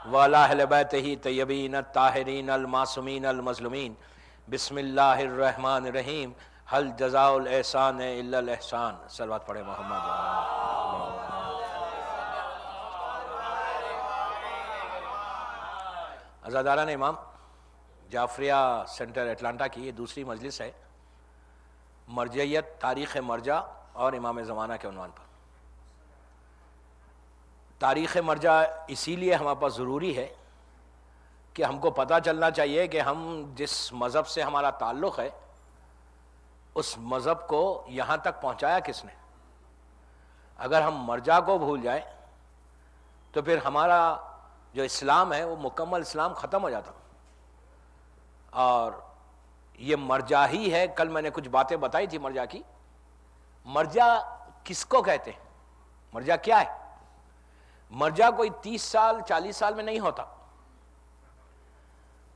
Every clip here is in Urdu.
وعلی اہل بیتہ طیبین الطاہرین المعصومین المظلومین۔ بسم اللہ الرحمن الرحیم۔ هل جزاء الاحسان الا الاحسان۔ صلوات پڑھیں محمد۔ عزاداران امام، جعفریہ سینٹر اٹلانٹا کی یہ دوسری مجلس ہے، مرجعیت تاریخ مرجع اور امام زمانہ کے عنوان پر۔ تاریخ مرجع اسی لیے ہمارے پاس ضروری ہے کہ ہم کو پتہ چلنا چاہیے کہ ہم جس مذہب سے ہمارا تعلق ہے اس مذہب کو یہاں تک پہنچایا کس نے۔ اگر ہم مرجع کو بھول جائیں تو پھر ہمارا جو اسلام ہے وہ مکمل اسلام ختم ہو جاتا۔ اور یہ مرجع ہی ہے، کل میں نے کچھ باتیں بتائی تھی مرجع کی۔ مرجع کس کو کہتے ہیں؟ مرجع کیا ہے؟ مرجع کوئی 30 سال 40 سال میں نہیں ہوتا،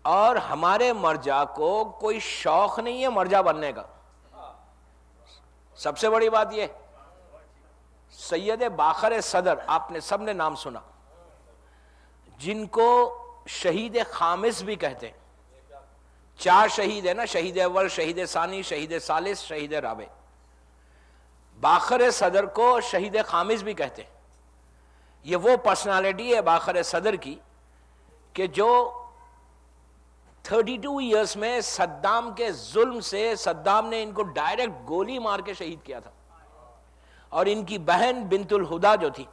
اور ہمارے مرجع کو کوئی شوق نہیں ہے مرجع بننے کا۔ سب سے بڑی بات یہ، سید باقر صدر آپ نے سب نے نام سنا، جن کو شہید خامس بھی کہتے ہیں۔ 4 شہید ہیں نا، شہید اول، شہید ثانی، شہید ثالث، شہید رابع۔ باقر صدر کو شہید خامس بھی کہتے ہیں۔ یہ وہ پرسنالٹی ہے باقر صدر کی کہ جو 32 ایئرس میں صدام کے ظلم سے صدام نے ان کو ڈائریکٹ گولی مار کے شہید کیا تھا، اور ان کی بہن بنت الہدا جو تھی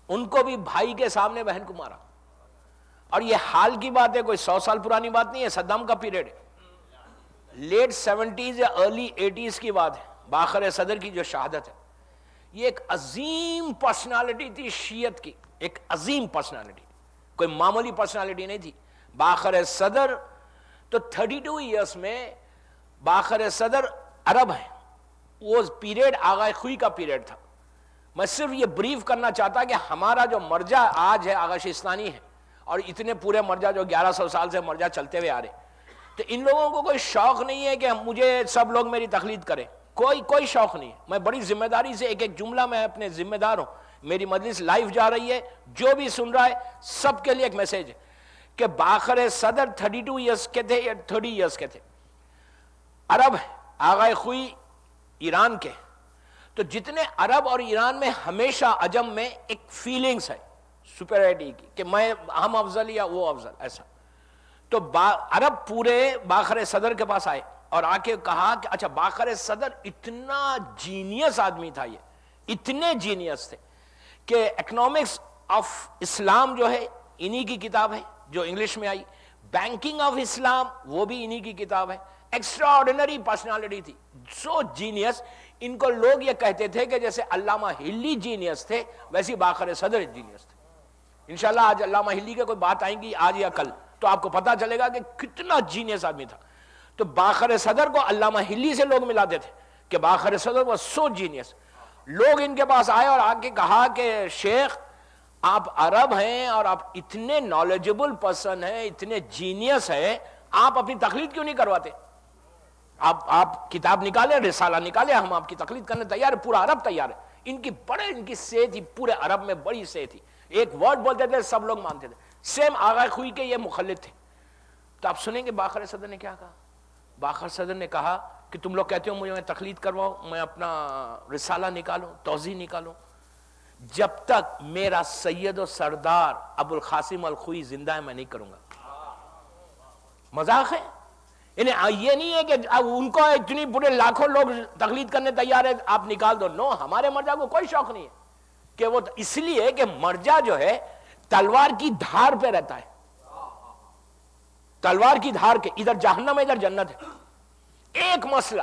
ان کو بھی بھائی کے سامنے بہن کو مارا۔ اور یہ حال کی بات ہے، کوئی 100 سال پرانی بات نہیں ہے، صدام کا پیریڈ ہے، لیٹ 70s یا ارلی 80s کی بات ہے۔ باقر صدر کی جو شہادت ہے، یہ ایک عظیم پرسنالٹی تھی شیعت کی، ایک عظیم پرسنالٹی، کوئی معمولی پرسنالٹی نہیں تھی۔ باقر صدر تو 32 ایئرس میں باقر صدر عرب ہیں، وہ پیریڈ آغا خوئی کا پیریڈ تھا۔ میں صرف یہ بریف کرنا چاہتا کہ ہمارا جو مرجع آج ہے آغا شیستانی ہے، اور اتنے پورے مرجع جو 1100 سال سے مرجع چلتے ہوئے آ رہے، تو ان لوگوں کو کوئی شوق نہیں ہے کہ مجھے سب لوگ میری تقلید کریں، کوئی شوق نہیں ہے۔ میں بڑی ذمہ داری سے ایک جملہ میں اپنے ذمہ دار ہوں۔ میری مجلس لائیو جا رہی ہے، جو بھی سن رہا ہے سب کے لیے ایک میسیج ہے کہ باقر صدر 32 ایئرس کے تھے یا 30 ایئرس کے تھے، عرب ہیں، آغا خوئی ایران کے۔ تو جتنے عرب اور ایران میں ہمیشہ عجم میں ایک فیلنگز ہے سپیریٹی کی کہ ہم افضل یا وہ افضل، ایسا۔ تو عرب پورے باقر صدر کے پاس آئے اور آ کے کہا کہ اچھا باقر صدر اتنا جینیس آدمی تھا، یہ اتنے جینیس تھے کہ اکنامکس آف اسلام جو ہے انہی کی کتاب ہے جو انگلش میں آئی، بینکنگ آف اسلام وہ بھی انہی کی کتاب ہے۔ ایکسٹرا آرڈینری پرسنالٹی تھی، سو جینیس۔ ان کو لوگ یہ کہتے تھے کہ جیسے علامہ ہلی جینیس تھے ویسی باقر صدر جینیس تھے۔ انشاءاللہ آج علامہ ہلی کے کوئی بات آئیں گی آج یا کل تو آپ کو پتا چلے گا کہ کتنا جینیس آدمی تھا۔ تو باقر صدر کو علامہ ہلی سے لوگ ملاتے تھے کہ باقر صدر وہ سو جینیس۔ لوگ ان کے پاس آئے اور آ کے کہا کہ شیخ آپ عرب ہیں اور آپ اتنے نالجبل پرسن ہیں، اتنے جینیس ہیں، آپ اپنی تقلید کیوں نہیں کرواتے؟ آپ کتاب نکالیں، رسالہ نکالیں، ہم آپ کی تقلید کرنے تیار ہے، پورا عرب تیار ہے۔ ان کی سے تھی، پورے عرب میں بڑی سے تھی، ایک ورڈ بولتے تھے سب لوگ مانتے تھے۔ سیم آغا خوئی کے یہ مخلد تھے۔ تو آپ سنیں گے باقر صدر نے کیا کہا۔ باقر صدر نے کہا کہ تم لوگ کہتے ہو مجھے میں تقلید کرواؤ، میں اپنا رسالہ نکالوں، توضیح نکالوں، جب تک میرا سید و سردار ابو القاسم الخوئی زندہ ہے میں نہیں کروں گا۔ مذاق ہے؟ یہ نہیں ہے کہ ان کو اتنی پورے لاکھوں لوگ تقلید کرنے تیار ہے آپ نکال دو۔ نو، ہمارے مرجع کو کوئی شوق نہیں ہے کہ وہ، اس لیے کہ مرجع جو ہے تلوار کی دھار پہ رہتا ہے، تلوار کی دھار کے، ادھر جہنم ہے ادھر جنت ہے۔ ایک مسئلہ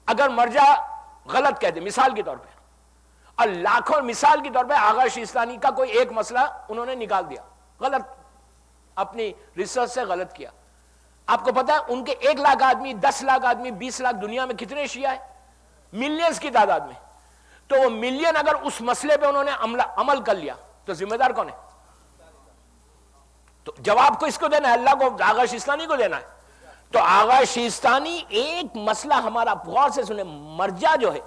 اگر مرجع غلط کہتے، مثال کے طور پہ، اور لاکھوں مثال کے طور پہ آغا شیستانی کا کوئی ایک مسئلہ انہوں نے نکال دیا، غلط، اپنی ریسرچ سے غلط کیا۔ آپ کو پتا ہے ان کے 1 لاکھ آدمی، 10 لاکھ آدمی، 20 لاکھ دنیا میں کتنے شیعہ ہیں؟ ملینز کی تعداد میں۔ تو وہ ملین اگر اس مسئلے پہ انہوں نے عمل کر لیا تو ذمہ دار کون ہے؟ تو جواب کو اس کو دینا ہے، اللہ کو، آغا شیستانی کو دینا ہے۔ تو آغا شیستانی ایک مسئلہ ہمارا غور سے سنیں، مرجع جو ہے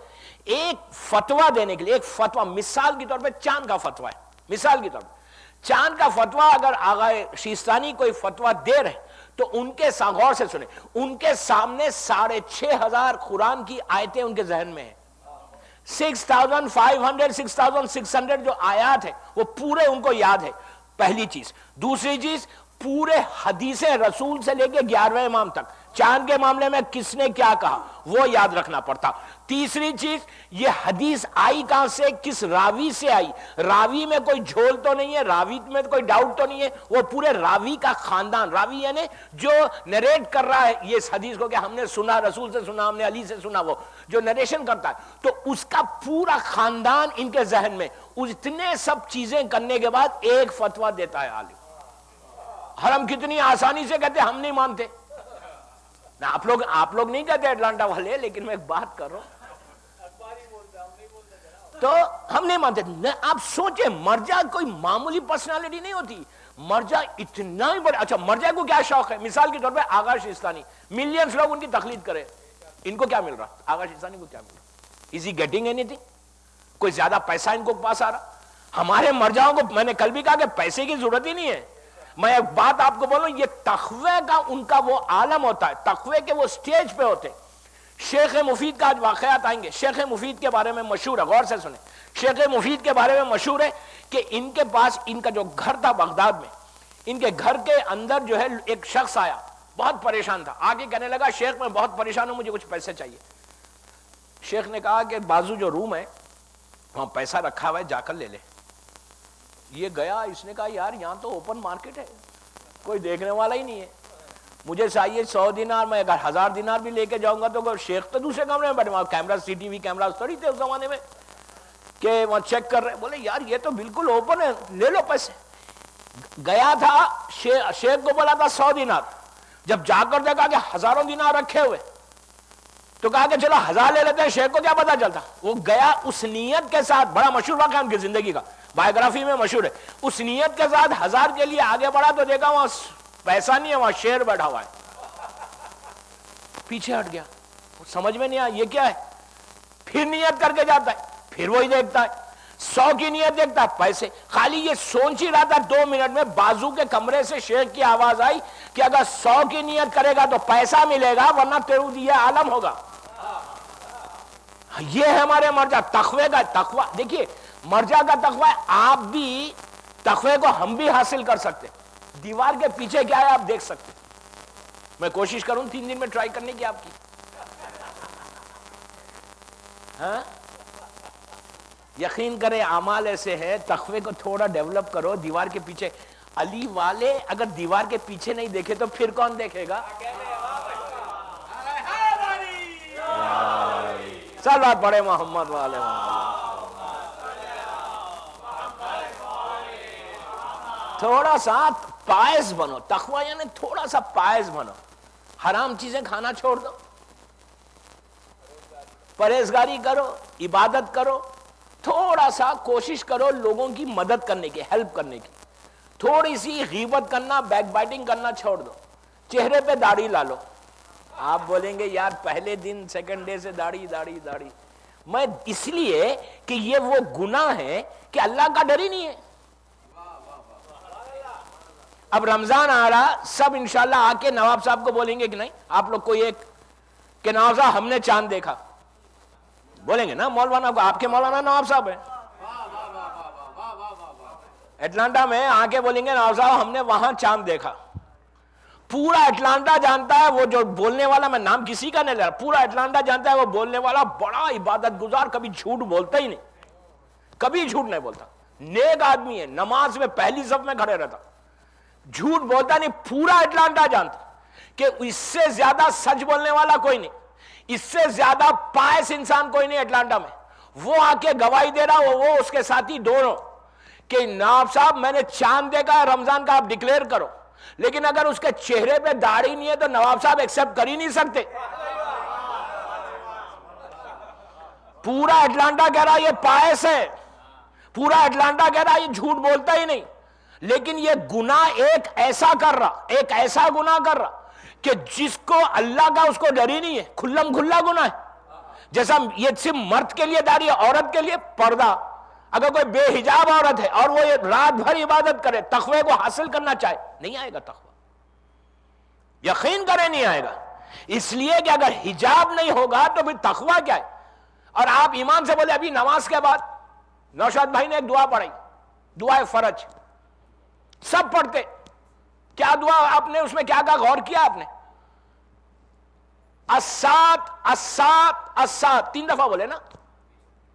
ایک فتویٰ دینے کے لیے، ایک فتویٰ مثال کے طور پہ چاند کا فتویٰ ہے، مثال کے طور پہ چاند کا فتویٰ اگر آغا شیستانی کوئی فتویٰ دے رہے تو ان کے غور سے سنیں، ان کے سامنے 6,500 قرآن کی آیتیں ان کے ذہن میں ہیں، 6,500 6,600 جو آیات ہیں وہ پورے ان کو یاد ہے، پہلی چیز۔ دوسری چیز، پورے حدیثیں رسول سے لے کے 11ویں امام تک چاند کے معاملے میں کس نے کیا کہا وہ یاد رکھنا پڑتا۔ تیسری چیز، یہ حدیث آئی کہاں سے، کس راوی سے آئی، راوی میں کوئی جھول تو نہیں ہے، راوی میں کوئی ڈاؤٹ تو نہیں ہے، وہ پورے راوی کا خاندان، راوی یعنی جو نریٹ کر رہا ہے یہ اس حدیث کو کہ ہم نے سنا، رسول سے سنا، ہم نے علی سے سنا، وہ جو نریشن کرتا ہے، تو اس کا پورا خاندان ان کے ذہن میں، اتنے سب چیزیں کرنے کے بعد ایک فتویٰ دیتا ہے عالم۔ اور ہم کتنی آسانی سے کہتے ہیں ہم نہیں مانتے۔ آپ لوگ نہیں کہتے اٹلانٹا والے، لیکن میں ایک بات کر رہا ہوں، تو ہم نہیں مانتے۔ آپ سوچیں، مرجع کوئی معمولی پرسنالٹی نہیں ہوتی، مرجع اتنا ہی بڑا۔ اچھا، مرجع کو کیا شوق ہے؟ مثال کے طور پہ آغا شیستانی، ملینز لوگ ان کی تقلید کرے، ان کو کیا مل رہا؟ آغا شیستانی کو کیا مل رہا؟ از ہی گیٹنگ اینی تھنگ؟ کوئی زیادہ پیسہ ان کو پاس آ رہا؟ ہمارے مرجعوں کو میں نے کل بھی کہا کہ پیسے کی ضرورت ہی نہیں ہے۔ میں ایک بات آپ کو بولوں، یہ تقوی کا ان کا وہ عالم ہوتا ہے، تقوی کے وہ سٹیج پہ ہوتے ہیں۔ شیخ مفید کا آج واقعات آئیں گے، شیخ مفید کے بارے میں مشہور ہے، غور سے سنیں، شیخ مفید کے بارے میں مشہور ہے کہ ان کے پاس ان کا جو گھر تھا بغداد میں، ان کے گھر کے اندر جو ہے ایک شخص آیا، بہت پریشان تھا، آگے کہنے لگا شیخ میں بہت پریشان ہوں، مجھے کچھ پیسے چاہیے۔ شیخ نے کہا کہ بازو جو روم ہے وہاں پیسہ رکھا ہوا ہے، جا کر لے لے۔ یہ گیا، اس نے کہا یار یہاں تو اوپن مارکیٹ ہے، کوئی دیکھنے والا ہی نہیں ہے، مجھے چاہیے 100 دینار، میں اگر 1000 دینار بھی لے کے جاؤں گا تو شیخ تو دوسرے کمرے میں بیٹھے، وہاں camera C T V camera تھوڑی تھے اس زمانے میں کہ وہاں چیک کر رہے، بولے یار یہ تو بالکل اوپن ہے، لے لو پیسے۔ گیا تھا، شیخ کو بولا تھا 100 دینار، جب جا کر دیکھا کہ ہزاروں دینار رکھے ہوئے تو کہا کہ چلو 1000 لے لیتے ہیں، شیخ کو کیا پتا چلتا، وہ گیا اس نیت کے ساتھ، بڑا مشہور واقعہ ان کی زندگی کا، بایوگرافی میں مشہور ہے، اس نیت کے ساتھ 1000 کے لیے آگے بڑھا تو دیکھا وہاں پیسہ نہیں ہے، وہاں شیر بیٹھا ہوا ہے، پیچھے ہٹ گیا، سمجھ میں نہیں آیا یہ کیا ہے، پھر نیت کر کے جاتا ہے، پھر وہی دیکھتا ہے، 100 کی نیت دیکھتا ہے، پیسے، خالی یہ سوچ ہی رہا تھا 2 منٹ میں بازو کے کمرے سے شیخ کی آواز آئی کہ اگر 100 کی نیت کرے گا تو پیسہ ملے گا، ورنہ تیرو یہ عالم ہوگا۔ یہ ہے ہمارے مرجع، تقوی کا تقوی، دیکھیے مرجع کا تقوی، آپ بھی تقوی کو ہم بھی حاصل کر سکتے، دیوار کے پیچھے کیا ہے آپ دیکھ سکتے، میں کوشش کروں 3 دن میں ٹرائی کرنے کی آپ کی، ہاں یقین کریں اعمال ایسے ہیں، تقوی کو تھوڑا ڈیولپ کرو، دیوار کے پیچھے، علی والے اگر دیوار کے پیچھے نہیں دیکھے تو پھر کون دیکھے گا؟ صلوات پڑھے محمد والے تھوڑا سا پائز بنو، تقوی یعنی تھوڑا سا پائز بنو، حرام چیزیں کھانا چھوڑ دو، پرہیزگاری کرو، عبادت کرو، تھوڑا سا کوشش کرو لوگوں کی مدد کرنے کی، ہیلپ کرنے کی، تھوڑی سی غیبت کرنا، بیک بائٹنگ کرنا چھوڑ دو، چہرے پہ داڑھی لا لو۔ آپ بولیں گے یار پہلے دن سیکنڈ ڈے سے داڑھی داڑھی داڑھی، میں اس لیے کہ یہ وہ گناہ ہے کہ اللہ کا ڈر ہی نہیں ہے۔ اب رمضان آ رہا، سب انشاءاللہ آ کے نواب صاحب کو بولیں گے کہ نہیں آپ لوگ کوئی ایک کہ نواب صاحب ہم نے چاند دیکھا، بولیں گے نا مولانا کو، آپ کے مولانا نواب صاحب ہیں اٹلانٹا میں، آ کے بولیں گے نواب صاحب ہم نے وہاں چاند دیکھا، پورا اٹلانٹا جانتا ہے، وہ جو بولنے والا، میں نام کسی کا نہیں لے رہا، پورا اٹلانٹا جانتا ہے وہ بولنے والا بڑا عبادت گزار، کبھی جھوٹ بولتا ہی نہیں، کبھی جھوٹ نہیں بولتا، نیک آدمی ہے، نماز میں پہلی صف میں کھڑے رہتا، جھوٹ بولتا نہیں، پورا اٹلانٹا جانتا کہ اس سے زیادہ سچ بولنے والا کوئی نہیں، اس سے زیادہ پائس انسان کوئی نہیں اٹلانٹا میں، وہ آ کے گواہی دے رہا، وہ اس کے ساتھی دونوں کہ نواب صاحب میں نے چاند دیکھا ہے رمضان کا، آپ ڈکلیئر کرو، لیکن اگر اس کے چہرے پہ داڑھی نہیں ہے تو نواب صاحب ایکسپٹ کر ہی نہیں سکتے۔ پورا اٹلانٹا کہہ رہا یہ پائس ہے، پورا اٹلانٹا کہہ رہا یہ جھوٹ بولتا ہی نہیں، لیکن یہ گناہ ایک ایسا کر رہا، ایک ایسا گناہ کر رہا کہ جس کو اللہ کا اس کو ڈر ہی نہیں ہے، کھلم کھلا گناہ ہے، جیسا یہ صرف مرد کے لیے داڑھی ہے، عورت کے لیے پردہ، اگر کوئی بے حجاب عورت ہے اور وہ رات بھر عبادت کرے، تقوی کو حاصل کرنا چاہے، نہیں آئے گا تقوی، یقین کرے نہیں آئے گا. اس لیے کہ اگر حجاب نہیں ہوگا تو پھر تقوی کیا ہے؟ اور آپ ایمان سے بولے ابھی نماز کے بعد نوشاد بھائی نے ایک دعا پڑھائی، دعا فرج، سب پڑھتے، کیا دعا آپ نے اس میں کیا کہا، غور کیا آپ نے؟ السات السات السات 3 دفعہ بولے نا،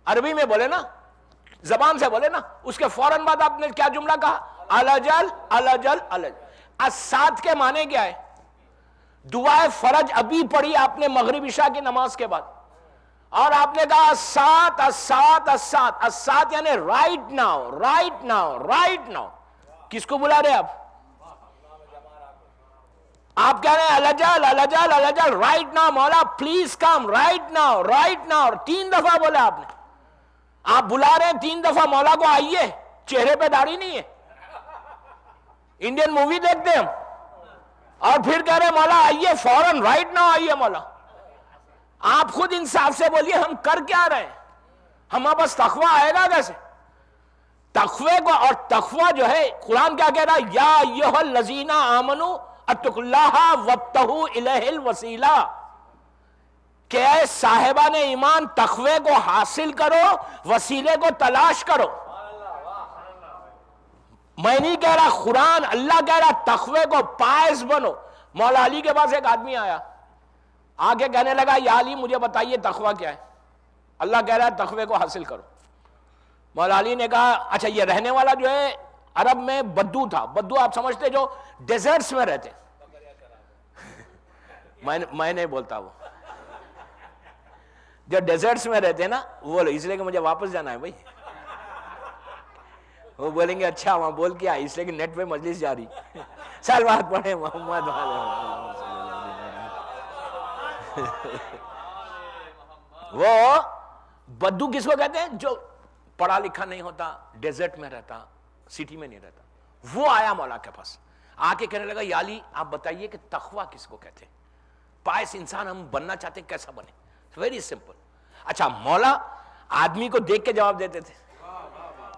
عربی میں بولے نا، زبان سے بولے نا. اس کے فوراً بعد آپ نے کیا جملہ کہا؟ الجل الجل الجل. السات کے معنی کیا ہے؟ دعائے فرج ابھی پڑھی آپ نے مغرب عشاء کی نماز کے بعد، اور آپ نے کہا السات السات السات. السات یعنی right now, right now, right now. کس کو بلا رہے آپ کہہ رہے ہیں الجل الجل الجل، رائٹ ناؤ مولا please come, right now right now. 3 دفعہ بولا آپ نے. آپ بلا رہے ہیں 3 دفعہ مولا کو، آئیے، چہرے پہ داڑھی نہیں ہے، انڈین مووی دیکھتے ہم، اور پھر کہہ رہے مولا آئیے فوراً، رائٹ ناؤ آئیے مولا. آپ خود انصاف سے بولیے ہم کر کیا رہے ہیں؟ ہمارے پاس تقوی آئے گا کیسے؟ تقوی کو، اور تقوی جو ہے قرآن کیا کہہ رہا ہے؟ یا ایھا الذین آمنوا اتقوا اللہ وابتغوا الیہ الوسیلہ، کہ اے صاحبان ایمان تقوی کو حاصل کرو، وسیلے کو تلاش کرو. میں نہیں کہہ رہا، قرآن اللہ کہہ رہا تقوی کو پائز بنو. مولا علی کے پاس ایک آدمی آیا، آگے کہنے لگا یا علی مجھے بتائیے تقوی کیا ہے؟ اللہ کہہ رہا ہے تقوی کو حاصل کرو. مولا علی نے کہا اچھا یہ رہنے والا جو ہے عرب میں بدو تھا. بدو آپ سمجھتے جو ڈیزرٹس میں رہتے، میں نہیں بولتا، وہ جو ڈیزرٹس میں رہتے نا وہ، اس لیے کہ مجھے واپس جانا ہے بھائی. وہ بولیں گے اچھا وہاں بول کیا، اس لیے کہ نیٹ پہ مجلس جاری. سال بات پڑھے محمد وہ بدو کس کو کہتے ہیں؟ جو پڑھا لکھا نہیں ہوتا، ڈیزرٹ میں رہتا، سٹی میں نہیں رہتا. وہ آیا مولا کے پاس، آ کے کہنے لگا یا علی آپ بتائیے کہ تقوی کس کو کہتے ہیں؟ پائس انسان ہم بننا چاہتے ہیں، کیسا بنے؟ Very simple. اچھا مولا آدمی کو دیکھ کے جواب دیتے تھے.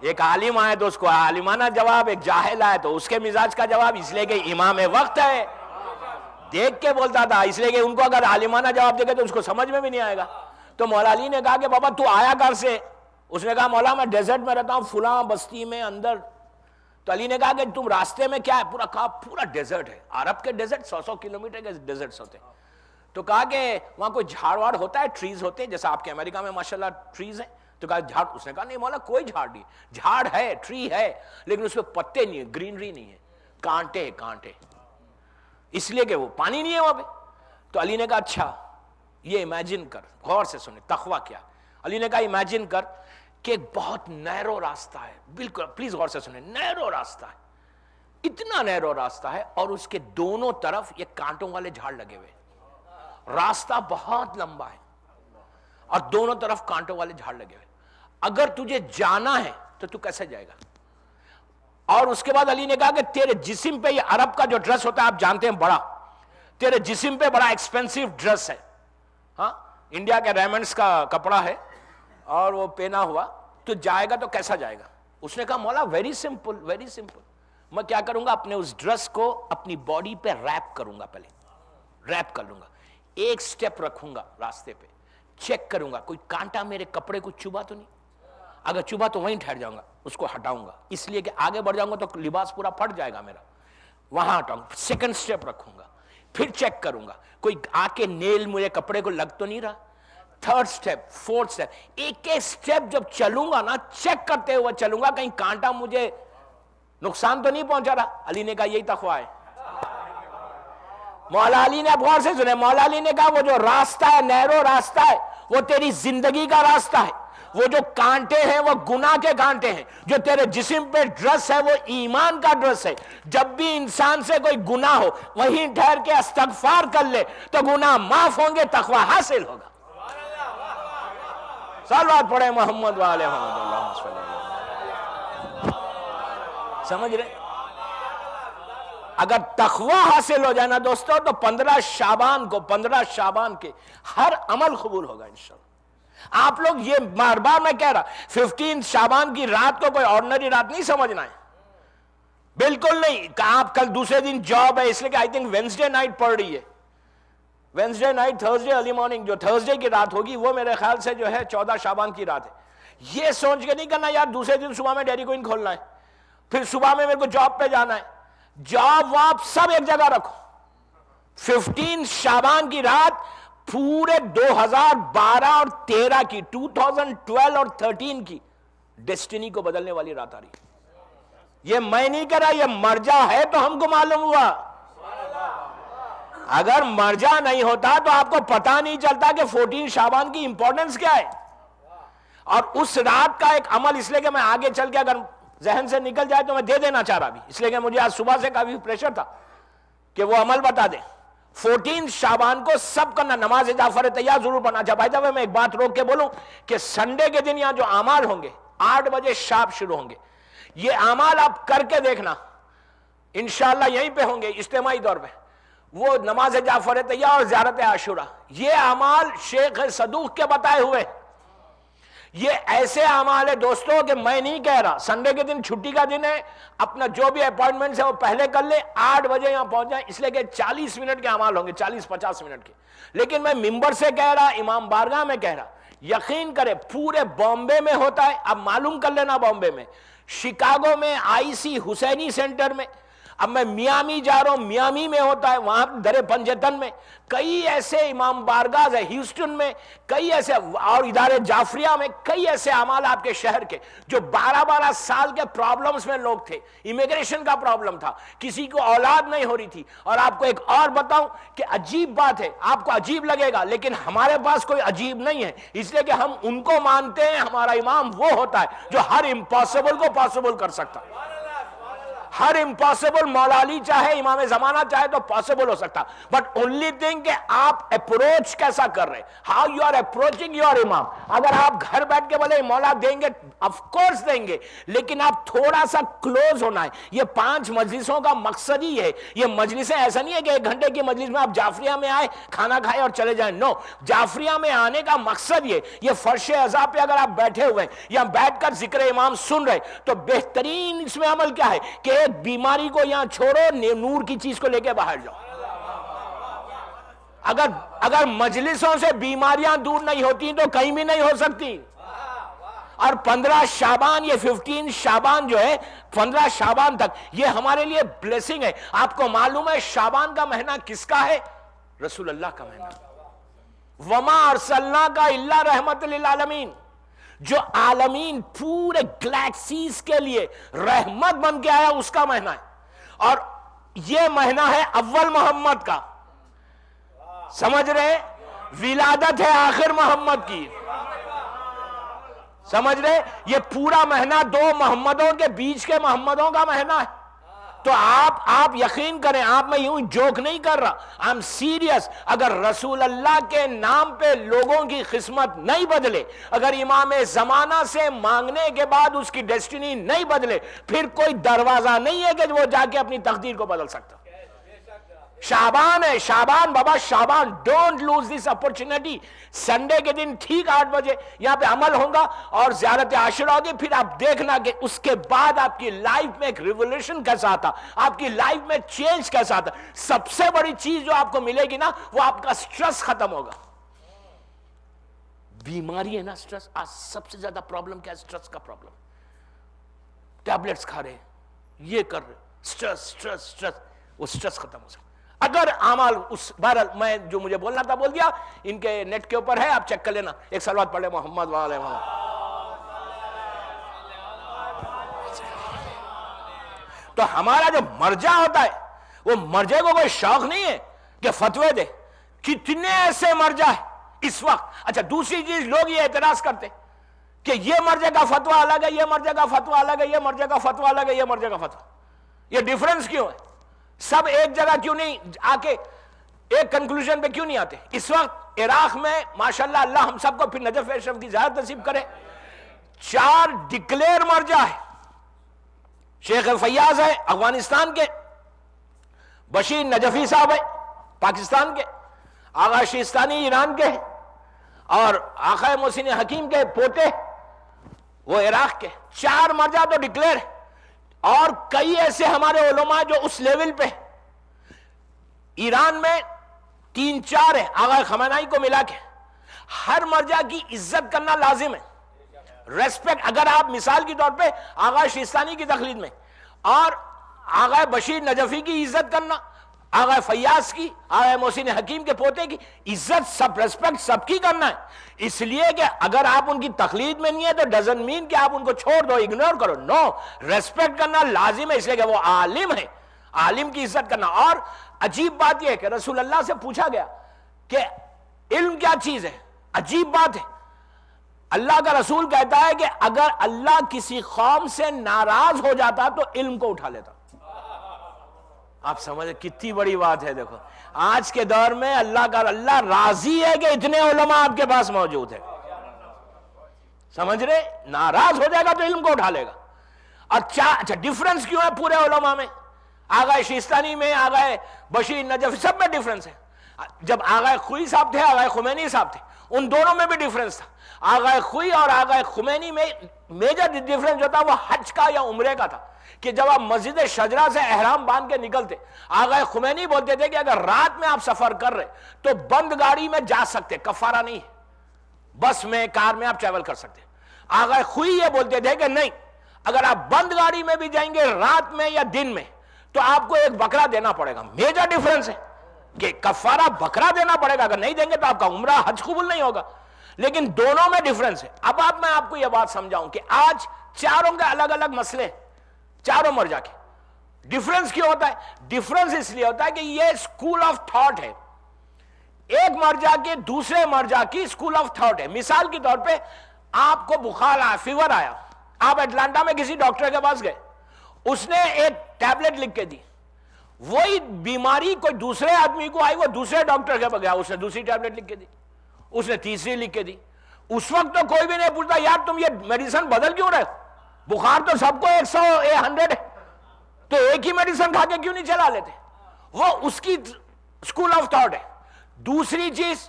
ایک عالم آئے تو اس کو عالمانہ جواب، ایک جاہل آئے تو اس کے مزاج کا جواب، اس لیے کہ امام وقت ہے دیکھ کے بولتا تھا، اس لیے کہ ان کو اگر عالمانہ جواب دے گے تو اس کو سمجھ میں بھی نہیں آئے گا. تو مولا علی نے کہا کہ بابا تو آیا کہاں سے؟ اس نے کہا مولا میں ڈیزرٹ میں رہتا ہوں فلاں بستی میں اندر. تو علی نے کہا کہ تم راستے میں کیا ہے؟ پورا کہا پورا ڈیزرٹ ہے. عرب کے ڈیزرٹ 100 کلومیٹر کے ڈیزرٹس ہوتے ہیں. تو کہا کہ وہاں کوئی جھاڑ واڑ ہوتا ہے، ٹریز ہوتے ہیں جیسا آپ کے امریکہ میں ماشاءاللہ ٹریز ہیں؟ تو کہا جھاڑ. اس نے کہا نہیں مولا کوئی جھاڑ نہیں، جھاڑ ہے، ٹری ہے، لیکن اس پہ پتے نہیں ہیں، گرینری نہیں ہے، کانٹے کانٹے، اس لیے کہ وہ پانی نہیں ہے وہاں پہ. تو علی نے کہا اچھا یہ امیجن کر، غور سے سنیں تقوی کیا. علی نے کہا امیجن کر کہ ایک بہت نیرو راستہ ہے، بالکل پلیز غور سے سنیں، نیرو راستہ ہے، اتنا نیرو راستہ ہے، اور اس کے دونوں طرف یہ کانٹوں والے جھاڑ لگے ہوئے. راستہ بہت لمبا ہے اور دونوں طرف کانٹوں والے جھاڑ لگے ہوئے. اگر تجھے جانا ہے تو تو کیسے جائے گا؟ اور اس کے بعد علی نے کہا کہ تیرے جسم پہ یہ عرب کا جو ڈریس ہوتا ہے آپ جانتے ہیں بڑا، تیرے جسم پہ بڑا ایکسپینسیو ڈریس ہے، ہاں انڈیا کے ریمنڈس کا کپڑا ہے، اور وہ پہنا ہوا، تو جائے گا تو کیسا جائے گا؟ اس نے کہا مولا ویری سمپل ویری سمپل، میں کیا کروں گا اپنے اس ڈریس کو اپنی باڈی پہ ریپ کروں گا، پہلے ریپ کر لوں گا، ایک سٹیپ رکھوں گا راستے پہ، چیک کروں گا کوئی کانٹا میرے کپڑے کو چبھا تو نہیں، اگر چبھا تو وہیں ٹھہر جاؤں گا، اس کو ہٹاؤں گا، اس لیے کہ آگے بڑھ جاؤں گا تو لباس پورا پھٹ جائے گا میرا، وہاں ہٹاؤں گا. سیکنڈ سٹیپ رکھوں گا، پھر چیک کروں گا کوئی آ کے نیل مجھے کپڑے کو لگ تو نہیں رہا. تھرڈ سٹیپ، فورتھ سٹیپ، ایک ایک سٹیپ جب چلوں گا نا چیک کرتے ہوئے چلوں گا کہیں کانٹا مجھے نقصان تو نہیں پہنچا رہا. علی نے کہا یہی تقویٰ ہے. مولا علی نے اب غور سے سنے، مولا علی نے کہا وہ جو راستہ ہے، نیرو راستہ ہے، وہ تیری زندگی کا راستہ ہے. وہ جو کانٹے ہیں وہ گناہ کے کانٹے ہیں، جو تیرے جسم پہ ڈریس ہے وہ ایمان کا ڈریس ہے. جب بھی انسان سے کوئی گناہ ہو وہیں ٹھہر کے استغفار کر لے تو گناہ معاف ہوں گے، تقویٰ حاصل ہوگا. صلوات پڑھے محمد والے محمد، اللہم صلی اللہ. سمجھ رہے؟ اگر تقویٰ حاصل ہو جائے نا دوستو تو 15 شعبان کے ہر عمل قبول ہوگا انشاءاللہ. آپ لوگ یہ بار بار میں کہہ رہا 15 شعبان کی رات کو کوئی آرڈنری رات نہیں سمجھنا ہے، بالکل نہیں. آپ کل دوسرے دن جاب ہے، اس لیے کہ آئی تھنک وینسڈے نائٹ پڑ رہی ہے، Wednesday night Thursday early morning, جو تھرسڈے کی رات ہوگی وہ میرے خیال سے جو ہے 14 شعبان کی رات ہے. یہ سوچ کے نہیں کرنا یار دوسرے دن صبح میں ڈیری کوئن کھولنا ہے، پھر صبح میں میرے کو جاب پہ جانا ہے. جاب واب سب ایک جگہ رکھو. 15 شعبان کی رات پورے 2012 اور 13 کی 2012 اور 13 کی ڈیسٹینی کو بدلنے والی رات آ رہی. یہ میں نہیں کہہ رہا، یہ مرجع ہے تو ہم کو معلوم ہوا. اگر مرجع نہیں ہوتا تو آپ کو پتا نہیں چلتا کہ 14 شعبان کی امپورٹنس کیا ہے. اور اس رات کا ایک عمل، اس لیے کہ میں آگے چل کے اگر ذہن سے نکل جائے تو میں دے دینا چاہ رہا بھی، اس لیے کہ مجھے آج صبح سے کافی پریشر تھا کہ وہ عمل بتا دیں. 14 شعبان کو سب کرنا، نماز جعفر طیار ضرور پڑھنا. اچھا بھائی جب میں ایک بات روک کے بولوں کہ سنڈے کے دن یہاں جو اعمال ہوں گے 8 بجے شارپ شروع ہوں گے، یہ اعمال آپ کر کے دیکھنا، انشاءاللہ یہیں پہ ہوں گے اجتماعی طور پہ. وہ نماز جعفر طیار اور زیارت عاشورہ، یہ اعمال شیخ صدوق کے بتائے ہوئے. یہ ایسے اعمال ہے دوستوں کہ میں نہیں کہہ رہا سنڈے کے دن چھٹی کا دن ہے، اپنا جو بھی اپوائنٹمنٹس ہے وہ پہلے کر لیں، 8 بجے یہاں پہنچ جائیں، اس لیے کہ 40 منٹ کے اعمال ہوں گے، 40-50 منٹ کے. لیکن میں ممبر سے کہہ رہا، امام بارگاہ میں کہہ رہا، یقین کرے پورے بامبے میں ہوتا ہے. اب معلوم کر لینا، بامبے میں، شکاگو میں IC حسینی سینٹر میں، اب میں میامی جا رہا ہوں، میامی میں ہوتا ہے، وہاں در پنجتن میں، کئی ایسے امام بارگاہ ہے ہیوسٹن میں، کئی ایسے اور ادارے جعفریہ میں، کئی ایسے اعمال آپ کے شہر کے جو 12 سال کے پرابلمز میں لوگ تھے. امیگریشن کا پرابلم تھا، کسی کو اولاد نہیں ہو رہی تھی. اور آپ کو ایک اور بتاؤں کہ عجیب بات ہے، آپ کو عجیب لگے گا لیکن ہمارے پاس کوئی عجیب نہیں ہے، اس لیے کہ ہم ان کو مانتے ہیں. ہمارا امام وہ ہوتا ہے جو ہر امپاسبل کو پاسبل کر سکتا ہے. ہر امپاسبل مولا علی چاہے امام زمانہ چاہے تو پاسبل ہو سکتا. بٹ اونلی تھنگ کہ آپ اپروچ کیسا کر رہے، how you are approaching your امام. اگر آپ گھر بیٹھ کے بولے مولا دیں گے، آف کورس دیں گے، لیکن آپ تھوڑا سا کلوز ہونا ہے. یہ 5 مجلسوں کا مقصد ہی ہے. یہ مجلسیں ایسا نہیں ہے کہ 1 گھنٹے کی مجلس میں آپ جعفریہ میں آئے، کھانا کھائے اور چلے جائیں. نو، جعفریہ میں آنے کا مقصد یہ فرش عزا پہ اگر آپ بیٹھے ہوئے یا بیٹھ کر ذکر امام سن رہے تو بہترین اس میں عمل کیا ہے کہ ایک بیماری کو یہاں چھوڑو، نور کی چیز کو لے کے باہر جاؤ. اگر مجلسوں سے بیماریاں دور نہیں ہوتی تو کہیں بھی نہیں ہو سکتی. اور 15 شعبان، یہ 15 شعبان جو ہے 15 شعبان تک یہ ہمارے لیے بلیسنگ ہے. آپ کو معلوم ہے شعبان کا مہینہ کس کا ہے؟ رسول اللہ کا مہینہ. وما ارسلناک الا رحمت للعالمین، جو عالمین پورے گلیکسیز کے لیے رحمت بن کے آیا، اس کا مہینہ ہے. اور یہ مہینہ ہے اول محمد کا، سمجھ رہے؟ ولادت ہے آخر محمد کی، سمجھ رہے؟ یہ پورا مہینہ 2 محمدوں کے بیچ کے محمدوں کا مہینہ ہے. تو آپ یقین کریں، آپ میں یوں جوک نہیں کر رہا، I'm serious. اگر رسول اللہ کے نام پہ لوگوں کی قسمت نہیں بدلے، اگر امام زمانہ سے مانگنے کے بعد اس کی ڈیسٹینی نہیں بدلے، پھر کوئی دروازہ نہیں ہے کہ وہ جا کے اپنی تقدیر کو بدل سکتا. شعبان ہے، شعبان بابا، شعبان. Don't lose this opportunity. Sunday کے دن ٹھیک 8 بجے یہاں پہ عمل ہوگا اور زیارت عاشورہ ہوگی. پھر آپ دیکھنا کہ اس کے بعد آپ کی لائف میں ایک ریولیوشن کیسا آتا، آپ کی لائف میں چینج کیسا آتا. سب سے بڑی چیز جو آپ کو ملے گی نا، وہ آپ کا سٹریس ختم ہوگا. بیماری ہے نا سٹریس، آج سب سے زیادہ پرابلم کیا ہے؟ سٹریس کا پرابلم. ٹیبلٹس کھا رہے، یہ کر رہے، سٹریس، وہ سٹریس ختم ہو سکتا. اگر اعمال اس بہرحال میں جو مجھے بولنا تھا بول دیا. ان کے نیٹ کے اوپر ہے، آپ چیک کر لینا. ایک صلوات پڑھ لے محمد وعلیہ محمد. تو ہمارا جو مرجع ہوتا ہے، وہ مرجع کو کوئی شوق نہیں ہے کہ فتوے دے. کتنے ایسے مرجع ہے اس وقت. اچھا دوسری چیز، لوگ یہ اعتراض کرتے کہ یہ مرجع کا فتویٰ الگ ہے، یہ مرجع کا فتویٰ الگ ہے، یہ مرجع کا فتویٰ الگ ہے، یہ مرجع کا فتویٰ. یہ ڈیفرنس کیوں ہے؟ سب ایک جگہ کیوں نہیں آ کے ایک کنکلوژن پہ کیوں نہیں آتے؟ اس وقت عراق میں ماشاءاللہ اللہ ہم سب کو پھر نجف اشرف کی زیارت نصیب کرے، 4 ڈکلیئر مرجع ہے. شیخ فیاض ہے افغانستان کے، بشیر نجفی صاحب ہے پاکستان کے، آغا شیستانی ایران کے، اور آقا محسن حکیم کے پوتے وہ عراق کے، 4 مرجع تو ڈکلیئر ہے، اور کئی ایسے ہمارے علماء جو اس لیول پہ، ایران میں 3-4 ہیں آقا خمینائی کو ملا کے، ہر مرجع کی عزت کرنا لازم ہے، ریسپیکٹ. اگر آپ مثال کے طور پہ آقا شیستانی کی تقلید میں اور آقا بشیر نجفی کی عزت کرنا، آقا فیاض کی، آقا محسن حکیم کے پوتے کی عزت، سب ریسپیکٹ سب کی کرنا ہے. اس لیے کہ اگر آپ ان کی تقلید میں نہیں ہے تو ڈزنٹ مین کہ آپ ان کو چھوڑ دو، اگنور کرو. نو، ریسپیکٹ کرنا لازم ہے، اس لیے کہ وہ عالم ہے، عالم کی عزت کرنا. اور عجیب بات یہ ہے کہ رسول اللہ سے پوچھا گیا کہ علم کیا چیز ہے. عجیب بات ہے، اللہ کا رسول کہتا ہے کہ اگر اللہ کسی قوم سے ناراض ہو جاتا تو علم کو اٹھا لیتا. آپ سمجھے کتنی بڑی بات ہے. دیکھو آج کے دور میں اللہ راضی ہے کہ اتنے علماء آپ کے پاس موجود ہے. سمجھ رہے؟ ناراض ہو جائے گا تو علم کو اٹھا لے گا. اچھا ڈیفرنس کیوں ہے پورے علماء میں؟ آغا شیستانی میں، آغا بشیر نجف، سب میں ڈیفرنس ہے. جب آغا خوئی صاحب تھے، آغا خمینی صاحب تھے، ان دونوں میں بھی ڈیفرنس تھا. آغا خوئی اور آغا خمینی میں میجر ڈیفرنس جو تھا وہ حج کا یا عمرے کا تھا، کہ جب آپ مسجد شجرہ سے احرام باندھ کے نکلتے، آغا خمینی بولتے تھے کہ اگر رات میں آپ سفر کر رہے تو بند گاڑی میں جا سکتے، کفارہ نہیں ہے، بس میں کار میں آپ ٹریول کر سکتے. آغا خوئی یہ بولتے تھے کہ نہیں، اگر آپ بند گاڑی میں بھی جائیں گے رات میں یا دن میں تو آپ کو ایک بکرا دینا پڑے گا. میجر ڈیفرنس ہے کہ کفارہ بکرا دینا پڑے گا، اگر نہیں دیں گے تو آپ کا عمرہ حج قبول نہیں ہوگا. لیکن دونوں میں ڈیفرنس ہے. اب میں آپ کو یہ بات سمجھاؤں کہ آج چاروں کے الگ الگ مسئلے، چاروں مرجع کے. ڈیفرنس کیوں ہوتا ہے؟ ڈیفرنس اس لیے ہوتا ہے کہ یہ اسکول آف تھاٹ ہے. ایک مرجع کے دوسرے مرجع کی اسکول آف تھاٹ ہے. مثال کے طور پہ آپ کو بخار آیا، فیور آیا، آپ اٹلانٹا میں کسی ڈاکٹر کے پاس گئے، اس نے ایک ٹیبلٹ لکھ کے دی. وہی بیماری کوئی دوسرے آدمی کو آئی، وہ دوسرے ڈاکٹر کے پاس گیا، اس نے دوسری ٹیبلٹ لکھ کے دی، اس نے تیسری لکھ کے دی. اس وقت تو کوئی بھی نہیں پوچھتا یار تم یہ میڈیسن بدل کیوں رہے؟ بخار تو سب کو 100 ہے، تو ایک ہی میڈیسن کھا کے کیوں نہیں چلا لیتے؟ وہ اس کی اسکول آف تھاٹ ہے. دوسری چیز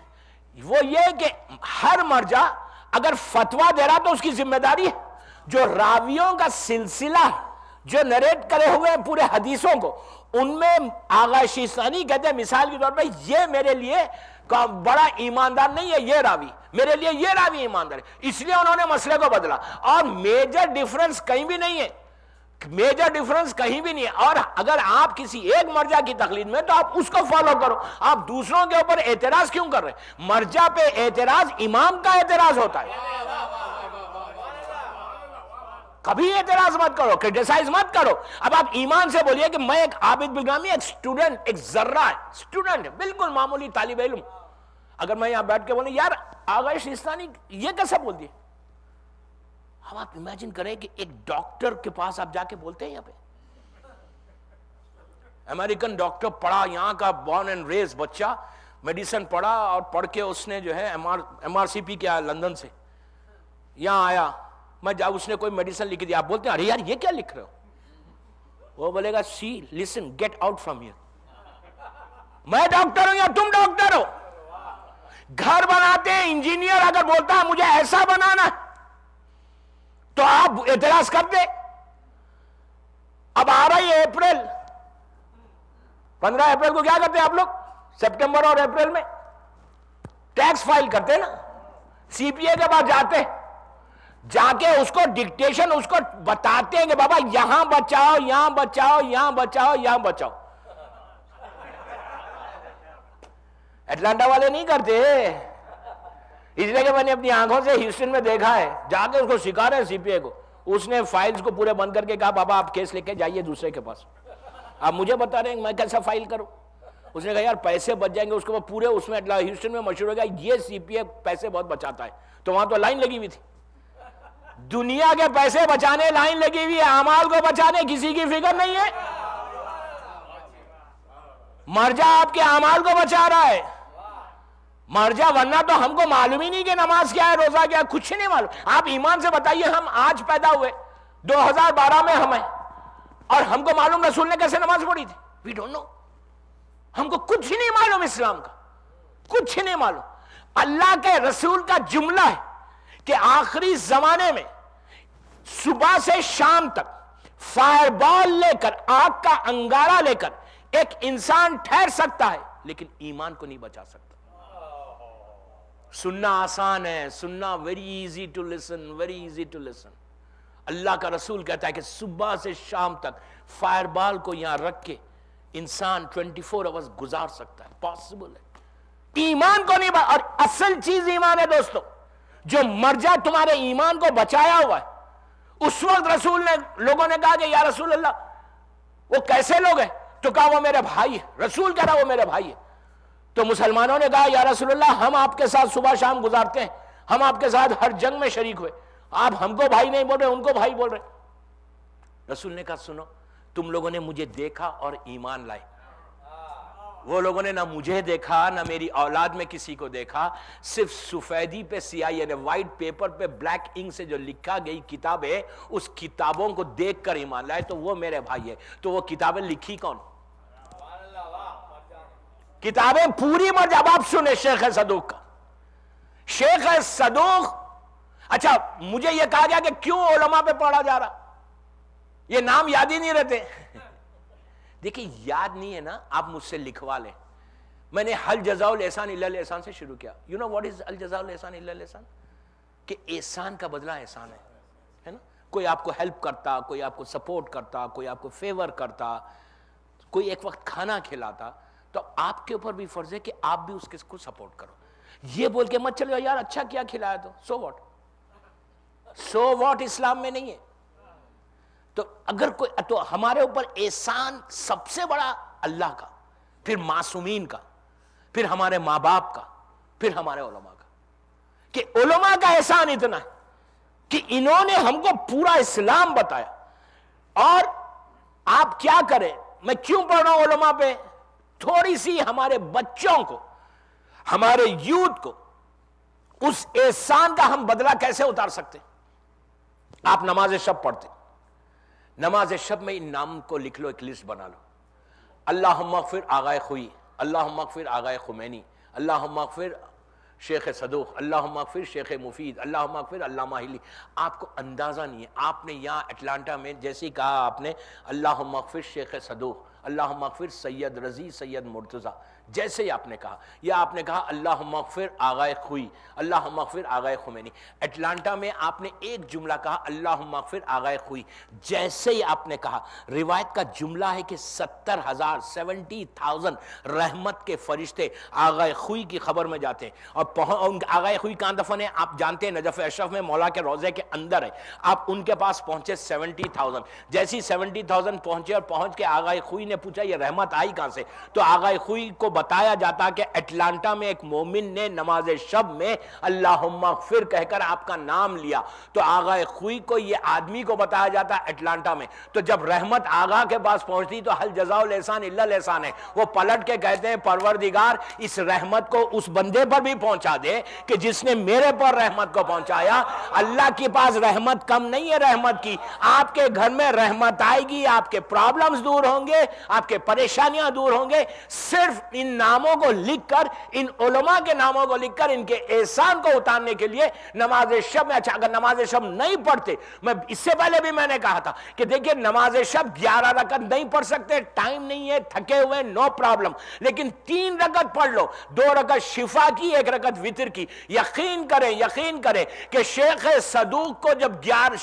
وہ یہ کہ ہر مرجع اگر فتویٰ دے رہا تو اس کی ذمہ داری ہے. جو راویوں کا سلسلہ جو نریٹ کرے ہوئے ہیں پورے حدیثوں کو، ان میں آغا شیستانی کہتے ہیں مثال کے طور پہ یہ میرے لیے بڑا ایماندار نہیں ہے، یہ راوی میرے لیے، یہ راوی ایماندار ہے، اس لیے انہوں نے مسئلے کو بدلا. اور میجر ڈیفرنس کہیں بھی نہیں ہے، میجر ڈیفرنس کہیں بھی نہیں ہے. اور اگر آپ کسی ایک مرجع کی تقلید میں تو آپ اس کو فالو کرو. آپ دوسروں کے اوپر اعتراض کیوں کر رہے ہیں؟ مرجع پہ اعتراض امام کا اعتراض ہوتا ہے. کبھی اعتراض مت کرو، کرٹیسائز مت کرو. اب آپ ایمان سے بولیے کہ میں ایک عابد بالغامی، ایک سٹوڈنٹ، ایک ذرہ سٹوڈنٹ، بالکل معمولی طالب علم، اگر میں یہاں بیٹھ کے بولوں یار آغا شیستانی یہ کیسا بول دیے؟ اب آپ امیجن کریں کہ ایک ڈاکٹر کے پاس آپ جا کے بولتے ہیں، یہاں پہ امریکن ڈاکٹر پڑھا، یہاں کا بورن اینڈ ریز بچہ، میڈیسن پڑھا اور پڑھ کے اس نے جو ہے ایم آر سی پی کیا لندن سے، یہاں آیا، میں جب اس نے کوئی میڈیسن لکھ دی، آپ بولتے ہیں ارے یار یہ کیا لکھ رہے ہو؟ وہ بولے گا سی لسن گیٹ آؤٹ فرام ہیئر. میں ڈاکٹر ہوں یا تم ڈاکٹر ہو؟ گھر بناتے ہیں انجینئر اگر بولتا ہے مجھے ایسا بنانا تو آپ اعتراض کر دے. اب آ رہا ہے اپریل، 15 اپریل کو کیا کرتے ہیں آپ لوگ؟ سپٹمبر اور اپریل میں ٹیکس فائل کرتے ہیں نا، سی پی اے کے پاس جاتے، جا کے اس کو ڈکٹیشن اس کو بتاتے ہیں کہ بابا یہاں بچاؤ، یہاں بچاؤ، یہاں بچاؤ، یہاں بچاؤ. اٹلانٹا والے نہیں کرتے، اس لیے کہ میں نے اپنی آنکھوں سے ہیوسٹن میں دیکھا ہے، جا کے اس کو سکھا رہے ہیں سی پی اے کو. اس نے فائلز کو پورے بند کر کے کہا بابا آپ کیس لے کے جائیے دوسرے کے پاس، آپ مجھے بتا رہے ہیں میں کیسا فائل کروں. اس نے کہا یار پیسے بچ جائیں گے. اس کو پورے اس میں ہیوسٹن میں مشہور ہو گیا یہ سی پی اے پیسے بہت بچاتا ہے، تو وہاں تو لائن لگی ہوئی تھی. دنیا کے پیسے بچانے لائن لگی ہوئی ہے، اعمال کو بچانے کسی کی فکر نہیں ہے. مرجع آپ کے اعمال کو بچا رہا ہے، مرجع، ورنہ تو ہم کو معلوم ہی نہیں کہ نماز کیا ہے، روزہ کیا ہے، کچھ نہیں معلوم. آپ ایمان سے بتائیے ہم آج پیدا ہوئے 2012 میں ہم ہیں، اور ہم کو معلوم رسول نے کیسے نماز پڑھی تھی؟ We don't know. ہم کو کچھ نہیں معلوم اسلام کا، کچھ نہیں معلوم. اللہ کے رسول کا جملہ ہے کہ آخری زمانے میں صبح سے شام تک فائر بال لے کر، آگ کا انگارہ لے کر ایک انسان ٹھہر سکتا ہے لیکن ایمان کو نہیں بچا سکتا۔ سننا آسان ہے، سننا very easy to listen, very easy to listen. اللہ کا رسول کہتا ہے کہ صبح سے شام تک فائر بال کو یہاں رکھ کے انسان 24 آورز گزار سکتا ہے، پاسبل ہے۔ ایمان کو نہیں اور اصل چیز ایمان ہے دوستو، جو مر جائے تمہارے ایمان کو بچایا ہوا ہے۔ اس وقت رسول نے، لوگوں نے کہا کہ یا رسول اللہ وہ کیسے لوگ ہیں؟ تو کہا وہ میرے بھائی ہے۔ رسول کہہ رہا وہ میرے بھائی ہے۔ تو مسلمانوں نے کہا یا رسول اللہ ہم آپ کے ساتھ صبح شام گزارتے ہیں، ہم آپ کے ساتھ ہر جنگ میں شریک ہوئے، آپ ہم کو بھائی نہیں بول رہے، ان کو بھائی بول رہے۔ رسول نے کہا سنو، تم لوگوں نے مجھے دیکھا اور ایمان لائے، وہ لوگوں نے نہ مجھے دیکھا نہ میری اولاد میں کسی کو دیکھا، صرف سفیدی پہ سیاہی یعنی وائٹ پیپر پہ بلیک انک سے جو لکھا گئی کتاب ہے، اس کتابوں کو دیکھ کر ایمان لائے، تو وہ میرے بھائی ہے۔ تو وہ کتابیں لکھی کون؟ کتابیں پوری جب آپ سنیں شیخ صدوق کا، شیخ صدوق۔ اچھا مجھے یہ کہا گیا کہ کیوں علماء پہ پڑھا جا رہا، یہ نام یاد ہی نہیں رہتے۔ دیکھیں یاد نہیں ہے نا، آپ مجھ سے لکھوا لیں۔ میں نے حل جزاء الاحسان الا الاحسان سے شروع کیا۔ یو نو واٹ از الجزاء الاحسان الا الاحسان؟ کہ احسان کا بدلہ احسان ہے نا۔ کوئی آپ کو ہیلپ کرتا، کوئی آپ کو سپورٹ کرتا، کوئی آپ کو فیور کرتا، کوئی ایک وقت کھانا کھلاتا، تو آپ کے اوپر بھی فرض ہے کہ آپ بھی اس کو سپورٹ کرو۔ یہ بول کے مت چلو یار اچھا کیا کھلایا تو so what, so what Islam میں نہیں ہے۔ تو اگر کوئی، تو ہمارے اوپر احسان سب سے بڑا اللہ کا، پھر معصومین کا، پھر ہمارے ماں باپ کا، پھر ہمارے علماء کا، کہ علماء کا احسان اتنا ہے کہ انہوں نے ہم کو پورا اسلام بتایا۔ اور آپ کیا کریں، میں کیوں پڑھ رہا ہوں علماء پہ؟ تھوڑی سی ہمارے بچوں کو، ہمارے یوتھ کو اس احسان کا ہم بدلہ کیسے اتار سکتے؟ آپ نماز شب پڑھتے، نماز شب میں ان نام کو لکھ لو، ایک لسٹ بنا لو۔ اللہم اغفر آغائے خوئی، اللہم اغفر آغائے خمینی، اللہم اغفر شیخ صدوق، اللہم اغفر شیخ مفید، اللہم اغفر علامہ ہلی۔ آپ کو اندازہ نہیں ہے، آپ نے یہاں اٹلانٹا میں جیسے کہا آپ نے اللہم اغفر شیخ صدوق، اللہم اغفر سید رضی، سید مرتضی، جیسے ہی آپ نے کہا، یا آپ نے کہا اللہم اغفر آغائے خوئی، اللہم اغفر آغائے خمینی۔ اٹلانٹا میں آپ نے ایک جملہ کہا اللہم اغفر آغائے خوئی، جیسے ہی آپ نے کہا، روایت کا جملہ ہے کہ 70,000 70,000 رحمت کے فرشتے آغائے خوئی کی خبر میں جاتے ہیں۔ اور آغائے خوئی کہاں دفن ہے؟ آپ جانتے ہیں نجف اشرف میں مولا کے روضے کے اندر ہے۔ آپ ان کے پاس پہنچے 70,000، جیسی 70,000 پہنچے اور پہنچ کے آغائے خوئی نے پوچھا یہ رحمت آئی کہاں سے؟ تو آغائے خوئی کو بتایا جاتا کہ اٹلانٹا میں ایک مومن نے نماز شب میں اللہم اغفر کہہ کر آپ کا نام لیا، تو آغائے خوئی کو یہ آدمی کو بتایا جاتا اٹلانٹا میں۔ تو جب رحمت آغا کے پاس پہنچتی تو حل جزاء الاحسان الا الاحسان ہے، وہ پلٹ کے کہتے ہیں پروردگار اس رحمت کو اس بندے پر بھی پہنچا دے کہ جس نے میرے پر رحمت کو پہنچایا۔ اللہ کے پاس رحمت کم نہیں ہے، رحمت کی آپ کے گھر میں رحمت آئے گی، آپ کے پرابلمز دور ہوں گے، آپ کے پریشانیاں دور ہوں گے، صرف ان ناموں کو لکھ کر، ان علماء کے ناموں کو لکھ کر ان کے احسان کو اتارنے کے لیے نماز شب میں۔ اچھا اگر نماز شب نہیں پڑھتے، میں اس سے پہلے بھی میں نے کہا تھا کہ دیکھیں نماز شب 11 رکعت نہیں پڑھ سکتے، ٹائم نہیں ہے، تھکے ہوئے، نو پرابلم، لیکن 3 رکعت پڑھ لو، 2 رکعت شفا کی، 1 رکعت وتر کی۔ یقین کریں کہ شیخ صدوق کو جب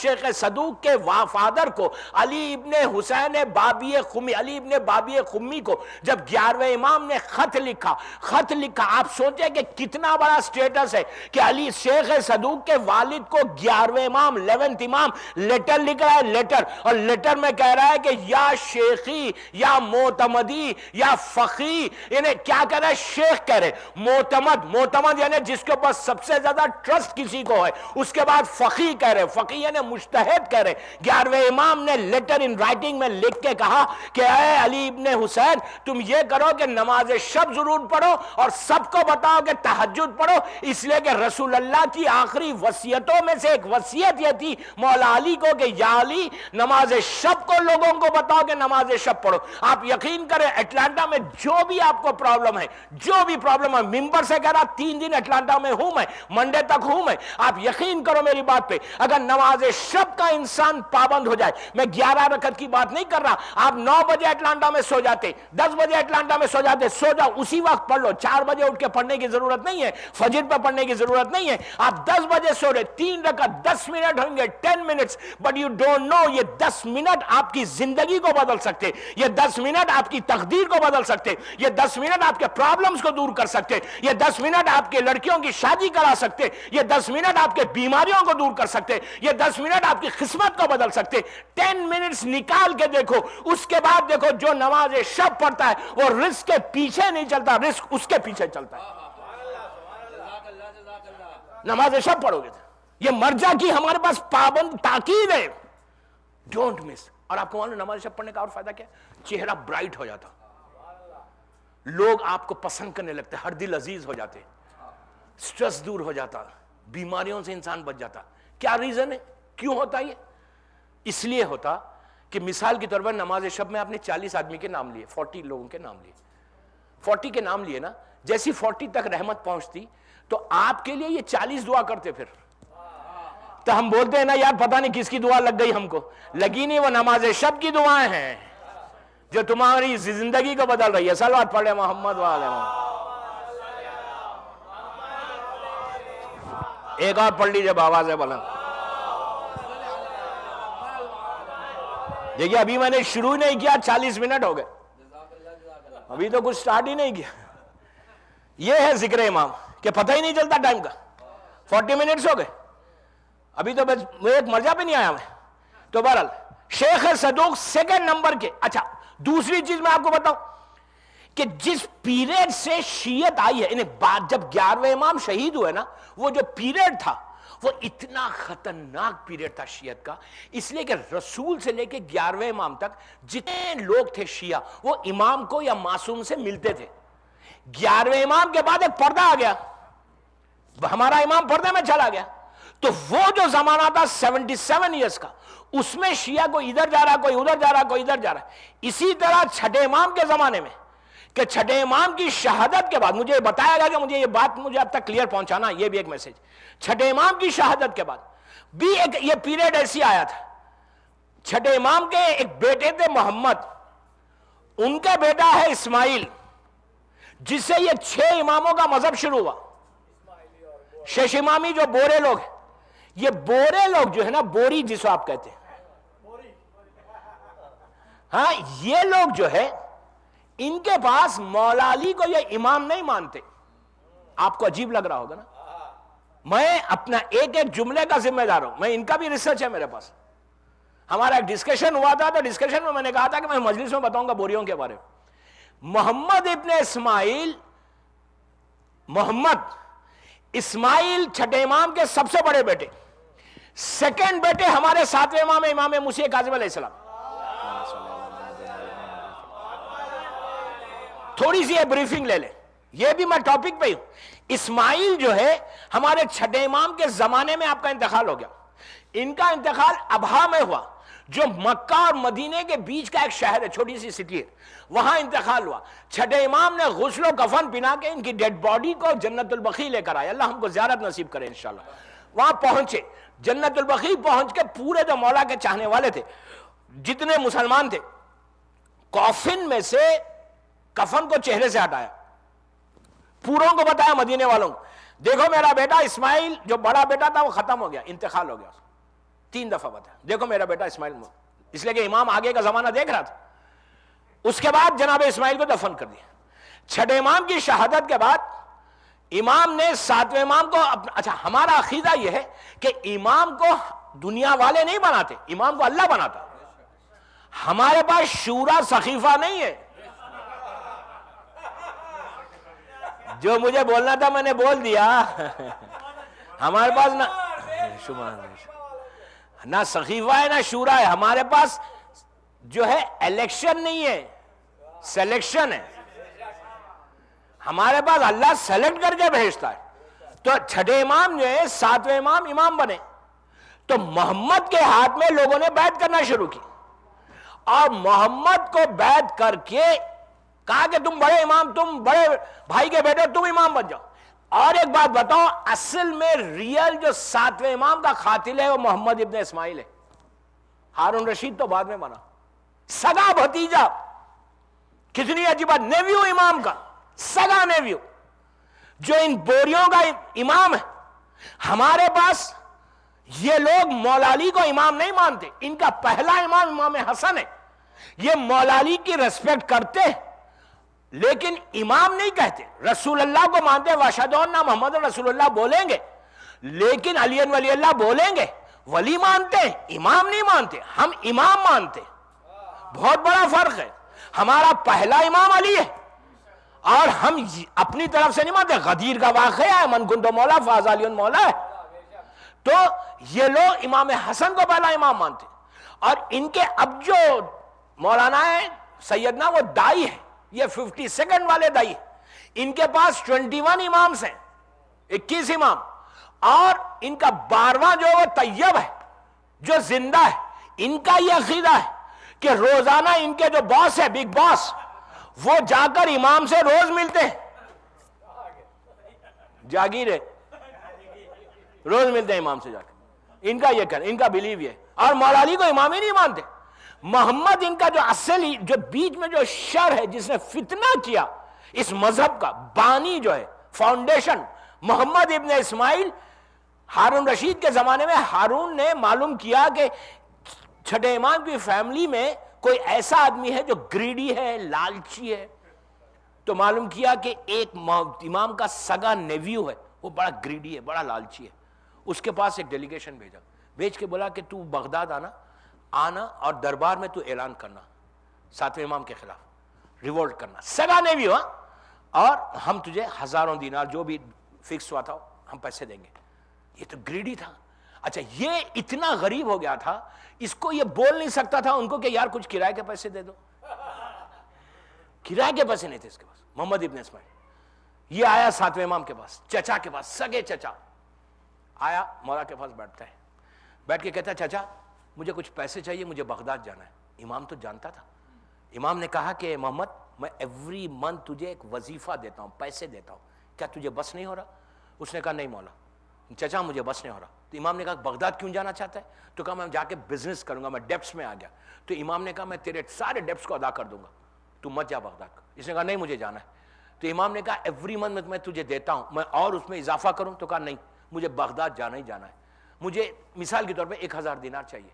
شیخ صدوق کے فادر کو علی ابن حسین بابی خمی، علی ابن بابی خمی کو جب 11ویں امام نے خط لکھا، آپ سوچیں کہ کتنا بڑا سٹیٹس ہے کہ علی شیخ صدوق کے والد کو 11ویں امام 11th امام لیٹر لکھ رہا ہے، لیٹر، اور لیٹر میں کہہ رہا ہے کہ یا شیخی یا معتمدی یا فقی، یعنی کیا کہہ رہا ہے؟ شیخ کہہ رہے، معتمد یعنی جس کے اوپر سب سے زیادہ ٹرسٹ کسی کو ہے، اس کے بعد فقی کہہ رہے، فقی یعنی مجتہد کہہ رہے۔ 11ویں امام نے لیٹر ان رائٹنگ میں لکھ کے کہا کہ اے علی ابن حسین تم یہ کرو کہ نماز شب ضرور پڑھو اور سب کو بتاؤ کہ تہجد پڑھو، اس لیے کہ رسول اللہ کی آخری وصیتوں میں سے ایک وصیت یہ تھی مولا علی کو کہ یا علی نماز شب کو لوگوں کو بتاؤ کہ نماز شب پڑھو۔ آپ یقین کریں اٹلانٹا میں جو بھی آپ کو پرابلم ہے، جو بھی پرابلم ہے، ممبر سے کہہ رہا 3 دن اٹلانٹا میں ہوں میں، منڈے تک ہوں میں، آپ یقین کرو میری بات پہ، اگر نماز شب کا انسان پابند ہو جائے، میں 11 رکعت کی بات نہیں کر رہا، آپ 9 بجے اٹلانٹا میں سو جاتے، 10 بجے اٹلانٹا میں سو جاتے، سو جاؤ اسی وقت پڑھ لو، 4 بجے اٹھ کے پڑھنے کی ضرورت نہیں ہے، فجر پہ پڑھنے کی ضرورت نہیں ہے، آپ 10 بجے سو رہے، 3 رکعت 10 منٹ ہوں گے، 10 minutes, but you don't know یہ 10 منٹ آپ کی زندگی کو بدل سکتے، یہ 10 منٹ آپ کی تقدیر کو بدل سکتے، یہ 10 منٹ آپ کے پرابلمز کو دور کر سکتے، یہ 10 منٹ آپ کے لڑکیوں کی شادی کرا سکتے، یہ 10 منٹ آپ کے بیماریوں کو دور کر سکتے، یہ 10 منٹ آپ کی قسمت کو بدل سکتے۔ 10 منٹس نکال کے دیکھو، اس کے بعد دیکھو جو نماز شب پڑھتا ہے وہ رزق کے پیچھے نہیں چلتا، رزق اس کے پیچھے چلتا ہے۔ نماز شب پڑھو گے، یہ مرجع کی ہمارے پاس پابند تاکید ہے، ڈونٹ مس۔ اور آپ کو معلوم نماز شب پڑھنے کا اور فائدہ کیا؟ چہرہ برائٹ ہو جاتا، لوگ آپ کو پسند کرنے لگتے، ہر دل عزیز ہو جاتے، سٹریس دور ہو جاتا، بیماریوں سے انسان بچ جاتا۔ کیا ریزن ہے؟ کیوں ہوتا یہ؟ اس لیے ہوتا کہ مثال کی طور پر نماز شب میں آپ نے 40 آدمی کے نام لیے، 40 لوگوں کے نام لیے، 40 کے نام لیے نا، جیسی 40 تک رحمت پہنچتی تو آپ کے لیے یہ 40 دعا کرتے، پھر تو ہم بولتے ہیں نا یار پتہ نہیں کس کی دعا لگ گئی ہم کو، لگی نہیں، وہ نماز شب کی دعائیں ہیں جو تمہاری زندگی کو بدل رہی ہے۔ صلوات پڑھے محمد وعلى محمد۔ ایک اور پڑھ لیجئے بآواز بلند۔ دیکھیے ابھی میں نے شروع نہیں کیا، 40 منٹ ہو گئے، ابھی تو کچھ سٹارٹ ہی نہیں کیا۔ یہ ہے ذکر امام کہ پتہ ہی نہیں چلتا ٹائم کا، 40 منٹس ہو گئے، ابھی تو بس ایک مرجع پہ نہیں آیا میں۔ تو بہرحال شیخ صدوق سیکنڈ نمبر کے۔ اچھا دوسری چیز میں آپ کو بتاؤں کہ جس پیریڈ سے شیعت آئی ہے، انہیں بعد جب 11ویں امام شہید ہوئے نا، وہ جو پیریڈ تھا وہ اتنا خطرناک پیریڈ تھا شیعت کا، اس لیے کہ رسول سے لے کے 11ویں امام تک جتنے لوگ تھے شیعہ وہ امام کو یا معصوم سے ملتے تھے۔ 11ویں امام کے بعد ایک پردہ آ گیا، ہمارا امام پردے میں چلا گیا، تو وہ جو زمانہ تھا 77 ایئرس کا، اس میں شیعہ کو ادھر جا رہا، کوئی ادھر جا رہا، کوئی ادھر جا رہا۔ اسی طرح چھٹے امام کے زمانے میں کہ چھٹے امام کی شہادت کے بعد، مجھے بتایا گیا کہ مجھے یہ بات مجھے اب تک کلیئر پہنچانا، یہ بھی ایک میسج، چھٹے امام کی شہادت کے بعد بھی ایک یہ پیریڈ ایسی آیا تھا۔ چھٹے امام کے ایک بیٹے تھے محمد، ان کا بیٹا ہے اسماعیل، جس سے یہ 6 اماموں کا مذہب شروع ہوا۔ شش امامی جو بورے لوگ ہیں، یہ بورے لوگ جو ہے نا، بوری جسو آپ کہتے ہیں، ہاں یہ لوگ جو ہے ان کے پاس مولا علی کو یہ امام نہیں مانتے۔ آپ کو عجیب لگ رہا ہوگا نا، میں اپنا ایک ایک جملے کا ذمہ دار ہوں، میں ان کا بھی ریسرچ ہے میرے پاس۔ ہمارا ایک ڈسکشن ہوا تھا، تو ڈسکشن میں نے کہا تھا کہ میں مجلس میں بتاؤں گا بوریوں کے بارے میں۔ محمد ابن اسماعیل، محمد اسماعیل چھٹے امام کے سب سے بڑے بیٹے، سیکنڈ بیٹے ہمارے 7ویں امام امام موسی کاظم علیہ السلام۔ تھوڑی سی بریفنگ لے لیں، یہ بھی میں ٹاپک پہ ہوں۔ اسماعیل جو ہے ہمارے چھٹے امام کے زمانے میں آپ کا انتقال ہو گیا۔ ان کا انتقال ابہا میں ہوا، جو مکہ اور مدینے کے بیچ کا ایک شہر ہے، چھوٹی سی سٹی ہے، وہاں انتقال ہوا۔ چھٹے امام نے غسل و کفن پہنا کے ان کی ڈیڈ باڈی کو جنت البقیع لے کر آئے، اللہ ہم کو زیارت نصیب کرے انشاءاللہ۔ وہاں پہنچے، جنت البقیع پہنچ کے پورے جو مولا کے چاہنے والے تھے، جتنے مسلمان تھے، کافن میں سے کفن کو چہرے سے ہٹایا، پوروں کو بتایا مدینے والوں کو، دیکھو میرا بیٹا اسماعیل جو بڑا بیٹا تھا وہ ختم ہو گیا، انتقال ہو گیا۔ 3 دفعہ بتایا، دیکھو میرا بیٹا اسماعیل، اس لیے کہ امام آگے کا زمانہ دیکھ رہا تھا۔ اس کے بعد جناب اسماعیل کو دفن کر دیا۔ چھٹے امام کی شہادت کے بعد امام نے 7ویں امام کو اچھا ہمارا عقیدہ یہ ہے کہ امام کو دنیا والے نہیں بناتے، امام کو اللہ بناتا۔ ہمارے پاس شورا سخیفہ نہیں ہے، جو مجھے بولنا تھا میں نے بول دیا۔ ہمارے پاس نہ سخیفہ ہے نہ شورا ہے، ہمارے پاس جو ہے الیکشن نہیں ہے، سلیکشن ہے ہمارے پاس، اللہ سلیکٹ کر کے بھیجتا ہے. تو چھٹے امام جو ہے، ساتویں امام بنے. تو محمد کے ہاتھ میں لوگوں نے بیعت کرنا شروع کی، اور محمد کو بیعت کر کے کہا کہ تم بڑے امام، تم بڑے بھائی کے بیٹے، تم امام بن جاؤ. اور ایک بات بتاؤ، اصل میں ریئل جو ساتویں امام کا قاتل ہے وہ محمد ابن اسماعیل ہے. ہارون رشید تو بعد میں بنا، سگا بھتیجا. کتنی عجیب بات، نیویو امام کا، سگا نیویو، جو ان بوریوں کا امام ہے. ہمارے پاس یہ لوگ مولا علی کو امام نہیں مانتے، ان کا پہلا امام امام حسن ہے. یہ مولا علی کی ریسپیکٹ کرتے لیکن امام نہیں کہتے. رسول اللہ کو مانتے، واشہد ان محمد رسول اللہ بولیں گے، لیکن علی ولی اللہ بولیں گے. ولی مانتے ہیں، امام نہیں مانتے. ہم امام مانتے، بہت بڑا فرق ہے. ہمارا پہلا امام علی ہے، اور ہم اپنی طرف سے نہیں مانتے. غدیر کا واقعہ ہے، من کنت مولا فاز علی مولا ہے. تو یہ لوگ امام حسن کو پہلا امام مانتے. اور ان کے اب جو مولانا ہے سیدنا، وہ دائی ہے، یہ 52 والے دائی. ان کے پاس 21 امامز ہیں، 21 امام. اور ان کا 12واں جو وہ طیب ہے، جو زندہ ہے. ان کا یہ عقیدہ ہے کہ روزانہ ان کے جو باس ہے، بگ باس، وہ جا کر امام سے روز ملتے ہیں. جاگیر ہے، روز ملتے ہیں امام سے جا کر. ان کا یہ ان کا بلیو یہ. اور مولا علی کو امام ہی نہیں مانتے. محمد ان کا جو اصل، جو بیچ میں جو شر ہے، جس نے فتنہ کیا اس مذہب کا، بانی جو ہے، فاؤنڈیشن، محمد ابن اسماعیل. ہارون رشید کے زمانے میں ہارون نے معلوم کیا کہ چھٹے امام کی فیملی میں کوئی ایسا آدمی ہے جو گریڈی ہے، لالچی ہے. تو معلوم کیا کہ ایک امام کا سگا نیویو ہے، وہ بڑا گریڈی ہے، بڑا لالچی ہے. اس کے پاس ایک ڈیلیگیشن بھیج کے بولا کہ تو بغداد آنا اور دربار میں تو اعلان کرنا، ساتویں امام کے خلاف ریوولٹ کرنا. سگا نیویو، اور ہم تجھے 1000 دینار جو بھی فکس ہوا تھا ہم پیسے دیں گے. یہ تو گریڈی تھا. اچھا، یہ اتنا غریب ہو گیا تھا، اس کو یہ بول نہیں سکتا تھا ان کو کہ یار کچھ کرائے کے پیسے دے دو. کرائے کے پیسے نہیں تھے اس کے پاس. محمد ابن اسماعیل یہ آیا ساتویں امام کے پاس، چچا کے پاس، سگے چچا آیا، مولا کے پاس بیٹھتا ہے. بیٹھ کے کہتا ہے چچا مجھے کچھ پیسے چاہیے، مجھے بغداد جانا ہے. امام تو جانتا تھا. امام نے کہا کہ محمد میں ایوری منتھ تجھے ایک وظیفہ دیتا ہوں، پیسے دیتا ہوں، کیا تجھے بس نہیں ہو رہا؟ اس نے کہا نہیں مولا، چچا مجھے بس نہیں ہو رہا. تو امام نے کہا بغداد کیوں جانا چاہتا ہے؟ تو کہا میں جا کے بزنس کروں گا، میں ڈیپس میں آ گیا. تو امام نے کہا میں تیرے سارے ڈیپس کو ادا کر دوں گا، تو مت جا بغداد کا. اس نے کہا نہیں مجھے جانا ہے. تو امام نے کہا ایوری منتھ میں تجھے دیتا ہوں، میں اور اس میں اضافہ کروں؟ تو کہا نہیں، مجھے بغداد جانا ہی جانا ہے. مجھے مثال کے طور پہ 1000 دینار چاہیے.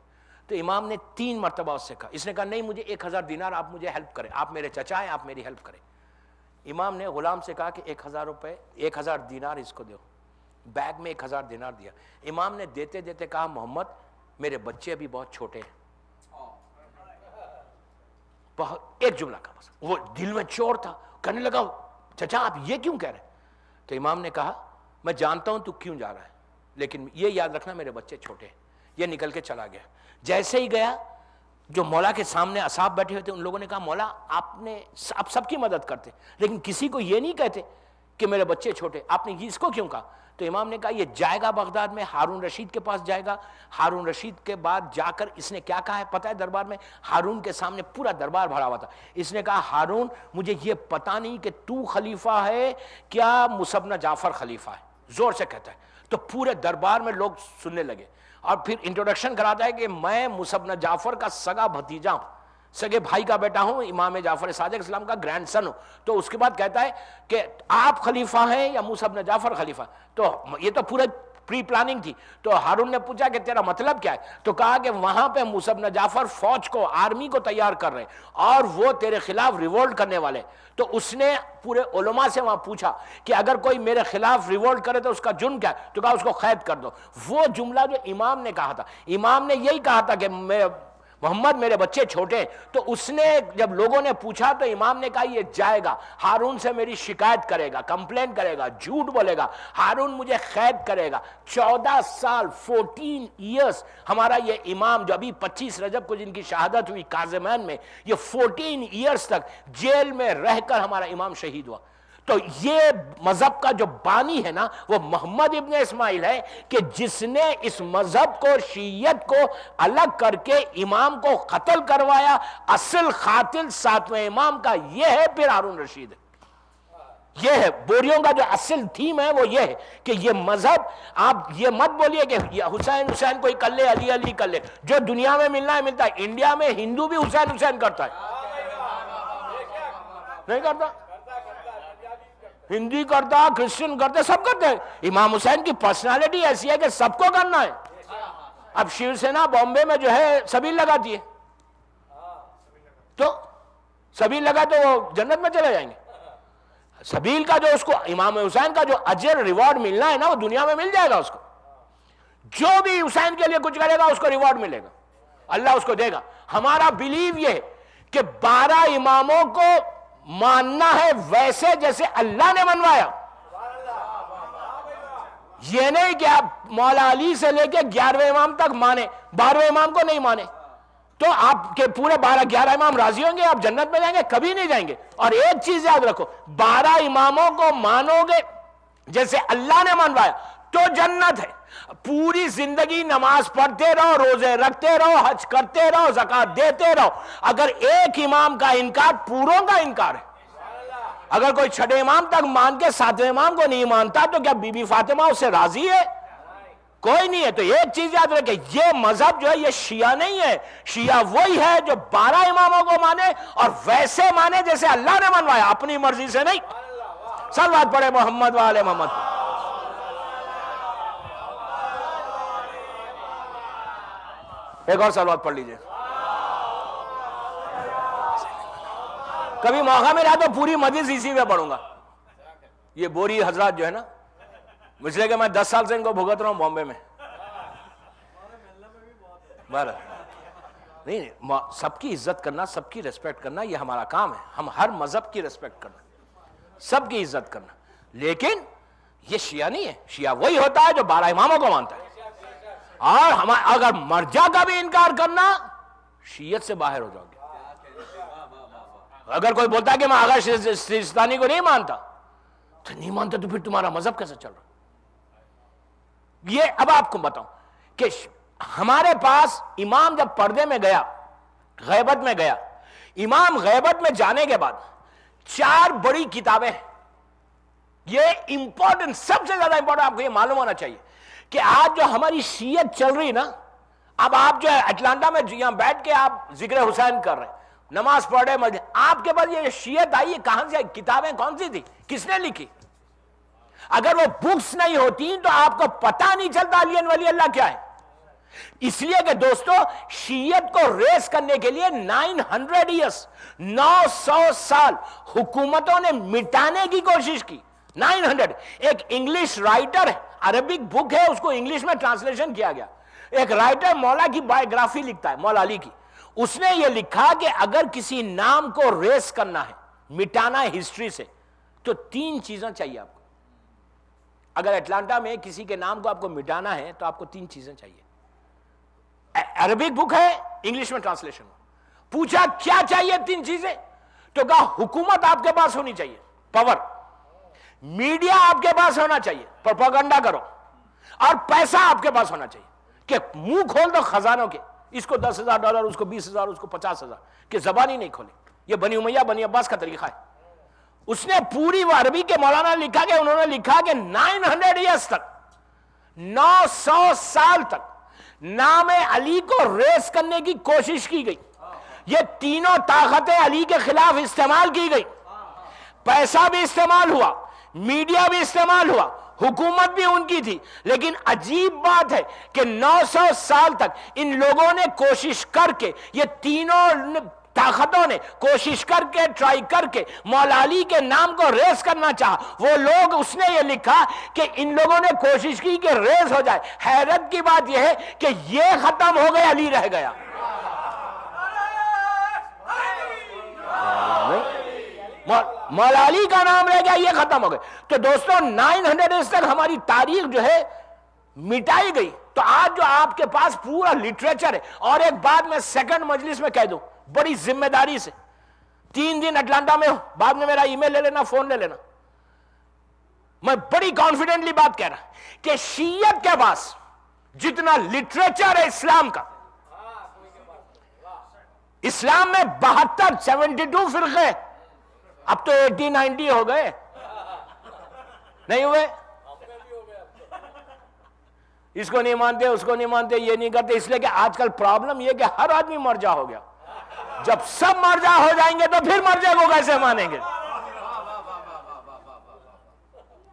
تو امام نے 3 مرتبہ اس سے کہا. اس نے کہا نہیں، مجھے 1000 دینار، آپ مجھے ہیلپ کریں، آپ میرے چچا ہیں، آپ میری ہیلپ کریں. امام نے غلام سے کہا کہ 1000 روپے، 1000 دینار اس کو دو. بیگ میں 1000 دینار دیا. امام نے دیتے دیتے کہا محمد میرے بچے ابھی بہت چھوٹے ہیں. بہت ایک جملہ کا بس، وہ دل میں چور تھا. کہنے لگا چچا آپ یہ کیوں کہہ رہے ہیں؟ تو امام نے کہا میں جانتا ہوں تو کیوں جا رہا ہے، لیکن یہ یاد رکھنا میرے بچے چھوٹے ہیں. یہ نکل کے چلا گیا. جیسے ہی گیا، جو مولا کے سامنے اصحاب بیٹھے ہوئے تھے ان لوگوں نے کہا مولا آپ سب کی مدد کرتے لیکن کسی کو یہ نہیں کہتے کہ میرے بچے چھوٹے، آپ نے اس کو کیوں کہا؟ تو امام نے کہا یہ جائے گا بغداد میں، ہارون رشید کے پاس جائے گا. ہارون رشید کے بعد جا کر اس نے کیا کہا ہے پتہ ہے دربار میں؟ ہارون کے سامنے پورا دربار بھرا ہوا تھا. اس نے کہا ہارون مجھے یہ پتہ نہیں کہ تو خلیفہ ہے کیا موسیٰ بن جعفر خلیفہ ہے. زور سے کہتا ہے. تو پورے دربار میں لوگ سننے لگے. اور پھر انٹروڈکشن کراتا ہے کہ میں موسیٰ بن جعفر کا سگا بھتیجا ہوں، سگے بھائی کا بیٹا ہوں، امام جعفر صادق اسلام کا گرینڈ سن ہوں. تو اس کے بعد کہتا ہے کہ آپ خلیفہ ہیں یا موسیٰ بن جعفر خلیفہ؟ تو یہ تو پورے پری پلاننگ تھی. تو ہارون نے پوچھا کہ تیرا مطلب کیا ہے؟ تو کہا کہ وہاں پہ موسیٰ بن جعفر فوج کو، آرمی کو تیار کر رہے ہیں اور وہ تیرے خلاف ریوولٹ کرنے والے. تو اس نے پورے علماء سے وہاں پوچھا کہ اگر کوئی میرے خلاف ریوولٹ کرے تو اس کا جرم کیا ہے؟ تو کہا اس کو قید کر دو. وہ جملہ جو امام نے کہا تھا، امام نے یہی کہا تھا کہ محمد میرے بچے چھوٹے، تو اس نے جب لوگوں نے پوچھا تو امام نے کہا یہ جائے گا، ہارون سے میری شکایت کرے گا، کمپلین کرے گا، جھوٹ بولے گا، ہارون مجھے قید کرے گا۔ 14 سال 14 ایئرس ہمارا یہ امام جو ابھی 25 رجب کو جن کی شہادت ہوئی کاظمین میں، یہ 14 ایئرس تک جیل میں رہ کر ہمارا امام شہید ہوا۔ تو یہ مذہب کا جو بانی ہے نا وہ محمد ابن اسماعیل ہے، کہ جس نے اس مذہب کو، شیعیت کو الگ کر کے امام کو قتل کروایا۔ اصل قاتل 7ویں امام کا یہ ہے، پھر ہارون رشید ہے۔ یہ ہے بوریوں کا جو اصل تھیم ہے، وہ یہ ہے کہ یہ مذہب، آپ یہ مت بولیے کہ حسین حسین کوئی کر لے، علی علی کر لے، جو دنیا میں ملنا ہے ملتا ہے۔ انڈیا میں ہندو بھی حسین حسین کرتا ہے، نہیں کرتا؟ ہندی کرتا، کرسچن کرتے، سب کرتے ہیں۔ امام حسین کی پرسنالٹی ایسی ہے کہ سب کو کرنا ہے۔ اب شیو سینا بامبے میں جو ہے سبیل لگاتی ہے، تو سبیل لگا تو وہ جنت میں چلے جائیں گے۔ سبیل کا جو اس کو امام حسین کا جو اجر ریوارڈ ملنا ہے نا، وہ دنیا میں مل جائے گا اس کو۔ جو بھی حسین کے لیے کچھ کرے گا اس کو ریوارڈ ملے گا، اللہ اس کو دے گا۔ ہمارا بلیو یہ ہے کہ 12 اماموں کو ماننا ہے ویسے جیسے اللہ نے منوایا۔ یہ نہیں کہ آپ مولا علی سے لے کے 11ویں امام تک مانے، 12ویں امام کو نہیں مانے تو آپ کے پورے 11 امام راضی ہوں گے، آپ جنت میں جائیں گے؟ کبھی نہیں جائیں گے۔ اور ایک چیز یاد رکھو، 12 اماموں کو مانو گے جیسے اللہ نے منوایا تو جنت ہے۔ پوری زندگی نماز پڑھتے رہو، روزے رکھتے رہو، حج کرتے رہو، زکوٰۃ دیتے رہو، اگر ایک امام کا انکار، پوروں کا انکار ہے۔ اگر کوئی 6 امام تک مان کے 7ویں امام کو نہیں مانتا تو کیا بی بی فاطمہ اس سے راضی ہے؟ کوئی نہیں ہے۔ تو ایک چیز یاد رکھے، یہ مذہب جو ہے یہ شیعہ نہیں ہے۔ شیعہ وہی ہے جو 12 اماموں کو مانے اور ویسے مانے جیسے اللہ نے منوایا، اپنی مرضی سے نہیں۔ صلوات پڑھے محمد وآل محمد۔ ایک اور صلوات پڑھ لیجئے۔ کبھی موقع ملا تو پوری مجلس اسی میں پڑھوں گا۔ یہ بوری حضرات جو ہے نا، اس لیے کہ میں 10 سال سے ان کو بھگت رہا ہوں بامبے میں۔ نہیں، سب کی عزت کرنا، سب کی ریسپیکٹ کرنا یہ ہمارا کام ہے۔ ہم ہر مذہب کی ریسپیکٹ کرنا، سب کی عزت کرنا، لیکن یہ شیعہ نہیں ہے۔ شیعہ وہی ہوتا ہے جو 12 اماموں کو مانتا ہے۔ اور اگر مرجع کا بھی انکار کرنا، شیعت سے باہر ہو جاؤ گے۔ اگر کوئی بولتا ہے کہ میں آغا سیستانی کو نہیں مانتا، تو نہیں مانتا تو پھر تمہارا مذہب کیسے چل رہا؟ یہ اب آپ کو بتاؤں کہ ہمارے پاس امام جب پردے میں گیا، غیبت میں گیا، امام غیبت میں جانے کے بعد 4 بڑی کتابیں ہیں۔ یہ امپورٹنٹ، سب سے زیادہ امپورٹنٹ آپ کو یہ معلوم ہونا چاہیے کہ آج جو ہماری شیعت چل رہی نا، اب آپ جو ہے اٹلانٹا میں یہاں بیٹھ کے آپ ذکر حسین کر رہے ہیں، نماز پڑھ رہے ہیں، آپ کے پاس یہ شیعت آئی ہے کہاں سے آئی؟ کتابیں کون سی تھی؟ کس نے لکھی؟ اگر وہ بکس نہیں ہوتی تو آپ کو پتہ نہیں چلتا علی ولی اللہ کیا ہے۔ اس لیے کہ دوستو، شیعت کو ریس کرنے کے لیے 900 ایئرس، 900 سال حکومتوں نے مٹانے کی کوشش کی۔ 900۔ ایک انگلش رائٹر ہے، عربک بک ہے، اس کو انگلش میں ٹرانسلیشن کیا گیا۔ ایک رائٹر مولا کی بایوگرافی لکھتا ہے، مولا علی کی۔ اس نے یہ لکھا کہ اگر کسی نام کو ریس کرنا ہے، مٹانا ہے ہسٹری سے، تو 3 چیزیں چاہیے آپ کو۔ اگر اٹلانٹا میں کسی کے نام کو آپ کو مٹانا ہے تو آپ کو 3 چیزیں چاہیے۔ عربک بک ہے، انگلش میں ٹرانسلیشن۔ پوچھا کیا چاہیے 3 چیزیں؟ تو کہا حکومت آپ کے پاس ہونی چاہیے، پاور، میڈیا آپ کے پاس ہونا چاہیے، پروپیگنڈا کرو، اور پیسہ آپ کے پاس ہونا چاہیے کہ منہ کھول دو خزانوں کے، اس کو $10,000، اس کو 20,000، اس کو 50,000، کہ زبان ہی نہیں کھولے۔ یہ بنی امیہ بنی عباس کا طریقہ ہے۔ اس نے پوری وہ عربی کے مولانا لکھا کہ انہوں نے لکھا کہ 900 ایئرس تک، 900 سال تک نام علی کو ریس کرنے کی کوشش کی گئی۔ یہ تینوں طاقتیں علی کے خلاف استعمال کی گئی، پیسہ بھی استعمال ہوا، میڈیا بھی استعمال ہوا، حکومت بھی ان کی تھی۔ لیکن عجیب بات ہے کہ 900 سال تک ان لوگوں نے کوشش کر کے، یہ تینوں طاقتوں نے کوشش کر کے، ٹرائی کر کے مولا علی کے نام کو ریس کرنا چاہا۔ وہ لوگ، اس نے یہ لکھا کہ ان لوگوں نے کوشش کی کہ ریس ہو جائے۔ حیرت کی بات یہ ہے کہ یہ ختم ہو گئے، علی رہ گیا۔ مولا علی کا نام رہ گیا، یہ ختم ہو گئے. تو دوستوں 900 ایئرز تک ہماری تاریخ جو ہے مٹائی گئی. تو آج جو آپ کے پاس پورا لٹریچر ہے. اور ایک بات میں سیکنڈ مجلس میں کہہ دوں بڑی ذمہ داری سے، 3 دن اٹلانٹا میں ہوں، بعد میں میرا ای میل لے لینا، فون لے لینا. میں بڑی کانفیڈنٹلی بات کہہ رہا کہ شیعت کے پاس جتنا لٹریچر ہے اسلام کا، اسلام میں 72 فرقے، اب تو 80-90 ہو گئے، نہیں ہوئے؟ اس کو نہیں مانتے، اس کو نہیں مانتے، یہ نہیں کرتے، اس لیے کہ آج کل پرابلم یہ کہ ہر آدمی مرجع ہو گیا. جب سب مرجع ہو جائیں گے تو پھر مرجع کو کیسے مانیں گے؟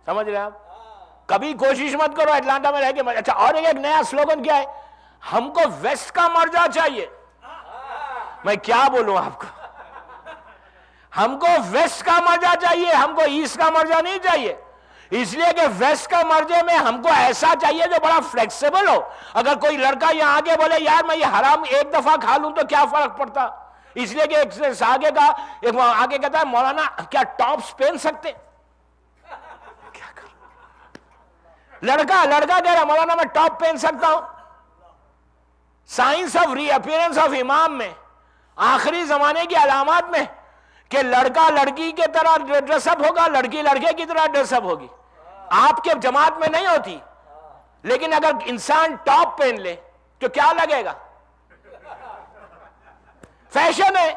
سمجھ رہے ہیں آپ؟ کبھی کوشش مت کرو اٹلانٹا میں رہ کے. اچھا، اور ایک نیا سلوگن کیا ہے؟ ہم کو ویسٹ کا مرجع چاہیے. میں کیا بولوں آپ کو؟ ہم کو ویسٹ کا مرجع چاہیے، ہم کو ایسٹ کا مرجع نہیں چاہیے. اس لیے کہ ویسٹ کا مرجع میں ہم کو ایسا چاہیے جو بڑا فلیکسیبل ہو. اگر کوئی لڑکا یہاں آگے بولے یار میں یہ حرام ایک دفعہ کھا لوں تو کیا فرق پڑتا؟ اس لیے کہ ایک آگے کہتا ہے مولانا کیا ٹاپس پہن سکتے؟ کیا کر لڑکا کہہ رہا مولانا میں ٹاپ پہن سکتا ہوں. Science of reappearance of امام میں آخری زمانے کی علامات میں کہ لڑکا لڑکی کے طرح ڈریس اپ ہوگا، لڑکی لڑکے کی طرح ڈریس اپ ہوگی. آپ کے جماعت میں نہیں ہوتی، لیکن اگر انسان ٹاپ پہن لے تو کیا لگے گا؟ فیشن ہے.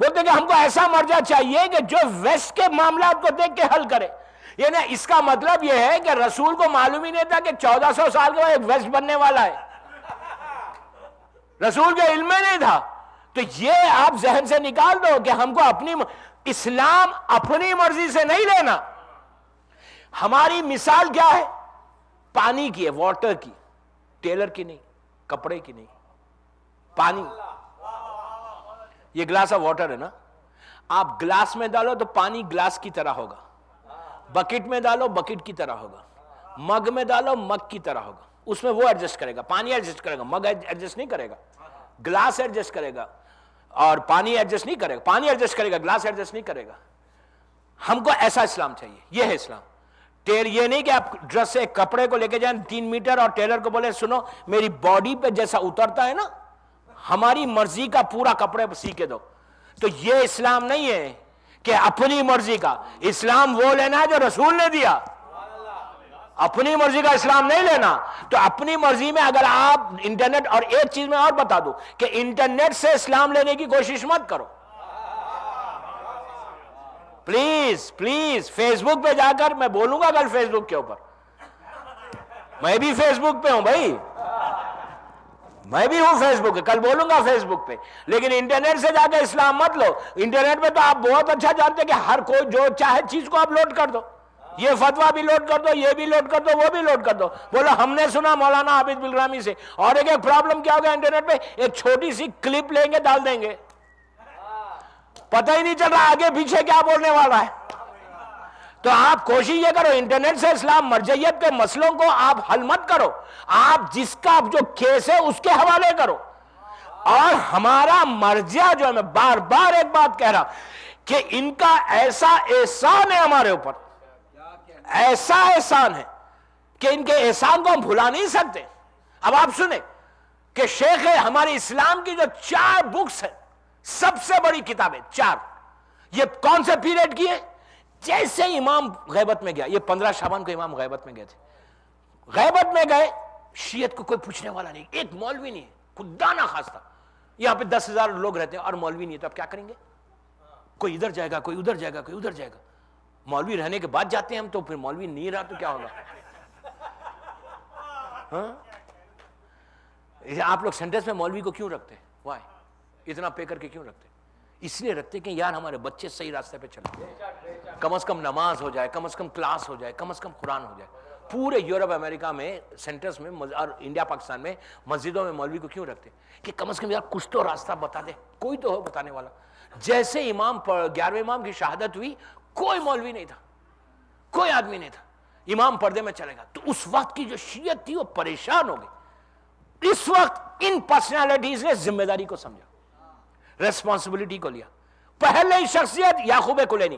بولتے کہ ہم کو ایسا مرجع چاہیے کہ جو ویسٹ کے معاملات کو دیکھ کے حل کرے. یعنی اس کا مطلب یہ ہے کہ رسول کو معلوم ہی نہیں تھا کہ 1400 سال کے بعد ایک ویسٹ بننے والا ہے. رسول کے علم میں نہیں تھا. تو یہ آپ ذہن سے نکال دو کہ ہم کو اسلام اپنی مرضی سے نہیں لینا. ہماری مثال کیا ہے؟ پانی کی ہے، واٹر کی، ٹیلر کی نہیں، کپڑے کی نہیں، پانی. یہ گلاس آف واٹر ہے نا، آپ گلاس میں ڈالو تو پانی گلاس کی طرح ہوگا، بکٹ میں ڈالو بکٹ کی طرح ہوگا، مگ میں ڈالو مگ کی طرح ہوگا. اس میں وہ ایڈجسٹ کرے گا، پانی ایڈجسٹ کرے گا، مگ ایڈجسٹ نہیں کرے گا. گلاس ایڈجسٹ کرے گا اور پانی ایڈجسٹ نہیں کرے گا. پانی ایڈجسٹ کرے گا، گلاس ایڈجسٹ نہیں کرے گا. ہم کو ایسا اسلام چاہیے. یہ ہے اسلام. یہ نہیں کہ آپ ڈریس سے کپڑے کو لے کے جائیں 3 میٹر اور ٹیلر کو بولے سنو میری باڈی پہ جیسا اترتا ہے نا ہماری مرضی کا پورا کپڑے سی کے دو. تو یہ اسلام نہیں ہے کہ اپنی مرضی کا. اسلام وہ لینا ہے جو رسول نے دیا. اپنی مرضی کا اسلام نہیں لینا. تو اپنی مرضی میں اگر آپ انٹرنیٹ، اور ایک چیز میں اور بتا دوں کہ انٹرنیٹ سے اسلام لینے کی کوشش مت کرو پلیز پلیز. فیس بک پہ جا کر میں بولوں گا کل فیس بک کے اوپر، میں بھی فیس بک پہ ہوں بھائی، میں بھی ہوں فیس بک پہ، کل بولوں گا فیس بک پہ. لیکن انٹرنیٹ سے جا کے اسلام مت لو. انٹرنیٹ پہ تو آپ بہت اچھا جانتے کہ ہر کوئی جو چاہے چیز کو آپ لوڈ کر دو. یہ فتویٰ بھی لوڈ کر دو، یہ بھی لوڈ کر دو، وہ بھی لوڈ کر دو. بولو ہم نے سنا مولانا عابد بالرامی سے. اور ایک پرابلم کیا ہوگا انٹرنیٹ پہ، ایک چھوٹی سی کلپ لیں گے ڈال دیں گے، پتہ ہی نہیں چل رہا آگے پیچھے کیا بولنے والا ہے. تو آپ کوشش یہ کرو انٹرنیٹ سے اسلام مرجعیت کے مسئلوں کو آپ حل مت کرو. آپ جس کا جو کیس ہے اس کے حوالے کرو. اور ہمارا مرجع جو ہے، میں بار بار ایک بات کہہ رہا کہ ان کا ایسا احسان ہے ہمارے اوپر، ایسا احسان ہے کہ ان کے احسان کو ہم بھلا نہیں سکتے. اب آپ سنیں کہ شیخ ہمارے اسلام کی جو 4 بکس ہیں، سب سے بڑی کتابیں 4، یہ کون سے پیریڈ کی ہے؟ جیسے امام غیبت میں گیا، یہ 15 شعبان کو امام غیبت میں گئے تھے. غیبت میں گئے، شیعت کو کوئی پوچھنے والا نہیں، ایک مولوی نہیں ہے، خدا نہ خواستہ. یہاں پہ 10,000 لوگ رہتے ہیں اور مولوی نہیں ہے، تو اب کیا کریں گے؟ کوئی ادھر جائے گا، کوئی ادھر جائے گا، کوئی ادھر جائے گا. مولوی رہنے کے بعد جاتے ہیں ہم، تو پھر مولوی نہیں رہا تو کیا ہوگا؟ آپ لوگ سینٹرز میں مولوی کو کیوں رکھتے ہیں؟ وائی اتنا پے کر کے کیوں رکھتے ہیں؟ اس لیے رکھتے کہ یار ہمارے بچے صحیح راستے پہ چلیں، کم از کم نماز ہو جائے، کم از کم کلاس ہو جائے، کم از کم قرآن ہو جائے. پورے یورپ امریکہ میں سینٹرز میں اور انڈیا پاکستان میں مسجدوں میں مولوی کو کیوں رکھتے کہ کم از کم یار کچھ تو راستہ بتا دے، کوئی تو ہو بتانے والا. جیسے امام 11ویں امام کی شہادت ہوئی، کوئی مولوی نہیں تھا، کوئی آدمی نہیں تھا. امام پردے میں چلے گا. تو اس وقت کی جو شیعت تھی وہ پریشان ہو گئی. اس وقت ان پرسنالٹیز نے ذمہ داری کو سمجھا، ریسپانسبلٹی کو لیا. پہلے شخصیت یعقوب کلینی،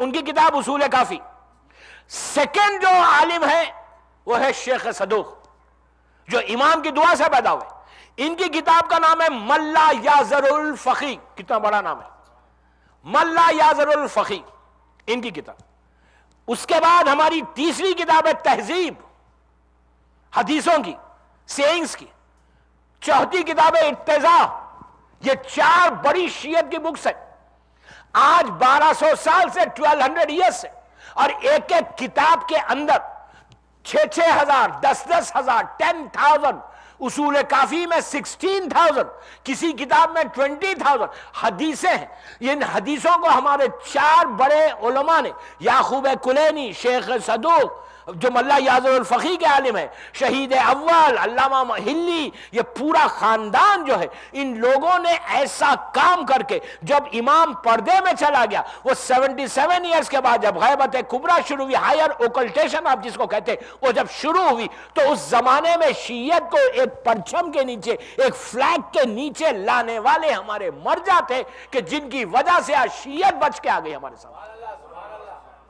ان کی کتاب اصول کافی. سیکنڈ جو عالم ہے وہ ہے شیخ صدوق جو امام کی دعا سے پیدا ہوئے. ان کی کتاب کا نام ہے ملا یازر الفقی. کتنا بڑا نام ہے, ملا یازر الفقی ان کی کتاب. اس کے بعد ہماری تیسری کتاب ہے تہذیب حدیثوں کی, سیئنگز کی. چوتھی کتاب ہے ارتضاء. یہ 4 بڑی شیعت کی بکس ہے. آج 1200 سال سے 1200 ایئرس سے, اور ایک ایک کتاب کے اندر 6,000 10,000 10,000. اصول کافی میں 16,000, کسی کتاب میں 20,000 حدیثیں ہیں. ان حدیثوں کو ہمارے 4 بڑے علماء نے, یعقوب کلینی, شیخ صدوق جو ملا یازر الفقی کے عالم ہے, شہید اول علامہ ہلی, یہ پورا خاندان جو ہے, ان لوگوں نے ایسا کام کر کے جب امام پردے میں چلا گیا, وہ 77 ایئرس کے بعد جب غیبت کبریٰ شروع ہوئی, ہائر اوکلٹیشن آپ جس کو کہتے ہیں, وہ جب شروع ہوئی تو اس زمانے میں شیعت کو ایک پرچم کے نیچے, ایک فلیگ کے نیچے لانے والے ہمارے مرجع تھے کہ جن کی وجہ سے آج شیعت بچ کے آ گئی ہمارے سامنے.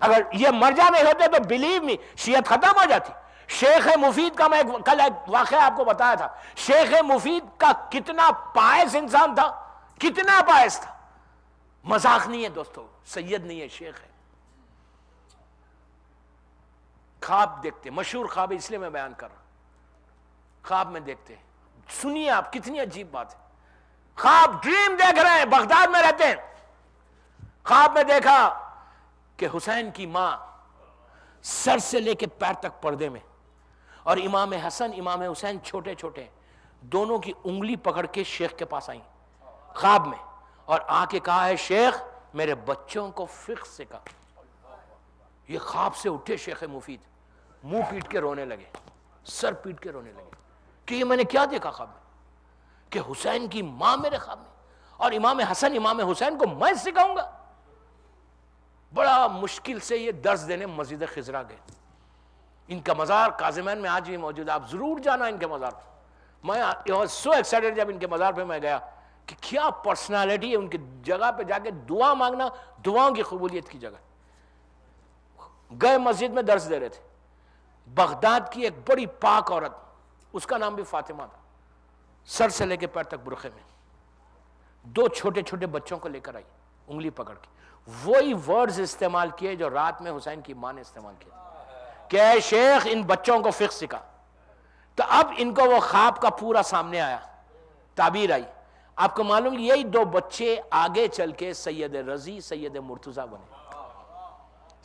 اگر یہ مرجع نہیں ہوتے تو بلیو می شیعت ختم ہو جاتی. شیخ مفید کا میں کل ایک واقعہ آپ کو بتایا تھا. شیخ مفید کا کتنا پائس انسان تھا, کتنا پائس تھا, مذاق نہیں ہے دوستو, سید نہیں ہے, شیخ ہے. خواب دیکھتے, مشہور خواب اس لیے میں بیان کر رہا ہوں, خواب میں دیکھتے, سنیے آپ کتنی عجیب بات ہے. خواب ڈریم دیکھ رہے ہیں, بغداد میں رہتے ہیں. خواب میں دیکھا کہ حسین کی ماں سر سے لے کے پیر تک پردے میں, اور امام حسن امام حسین چھوٹے چھوٹے, دونوں کی انگلی پکڑ کے شیخ کے پاس آئیں خواب میں, اور آ کے کہا ہے شیخ میرے بچوں کو فقہ سکھا. یہ خواب سے اٹھے شیخ مفید, منہ پیٹ کے رونے لگے, سر پیٹ کے رونے لگے کہ یہ میں نے کیا دیکھا خواب میں, کہ حسین کی ماں میرے خواب میں, اور امام حسن امام حسین کو میں سکھاؤں گا. بڑا مشکل سے یہ درس دینے مسجد خضرا گئے. ان کا مزار کاظمین میں آج بھی موجود ہے, آپ ضرور جانا ان کے مزار پر. میں سو ایکسائٹڈ جب ان کے مزار پہ میں گیا کہ کیا پرسنالٹی ہے ان کی جگہ پہ جا کے دعا مانگنا دعاؤں کی قبولیت کی جگہ. گئے مسجد میں درس دے رہے تھے, بغداد کی ایک بڑی پاک عورت, اس کا نام بھی فاطمہ تھا, سر سے لے کے پیر تک برقعے میں, 2 چھوٹے چھوٹے بچوں کو لے کر آئی انگلی پکڑ کے. وہی ورڈز استعمال کیے جو رات میں حسین کی ماں نے استعمال کیے کہ اے شیخ ان بچوں کو فقہ سکھا. تو اب ان کو وہ خواب کا پورا سامنے آیا, تعبیر آئی. آپ کو معلوم یہی 2 بچے آگے چل کے سید رضی سید مرتضیٰ بنے.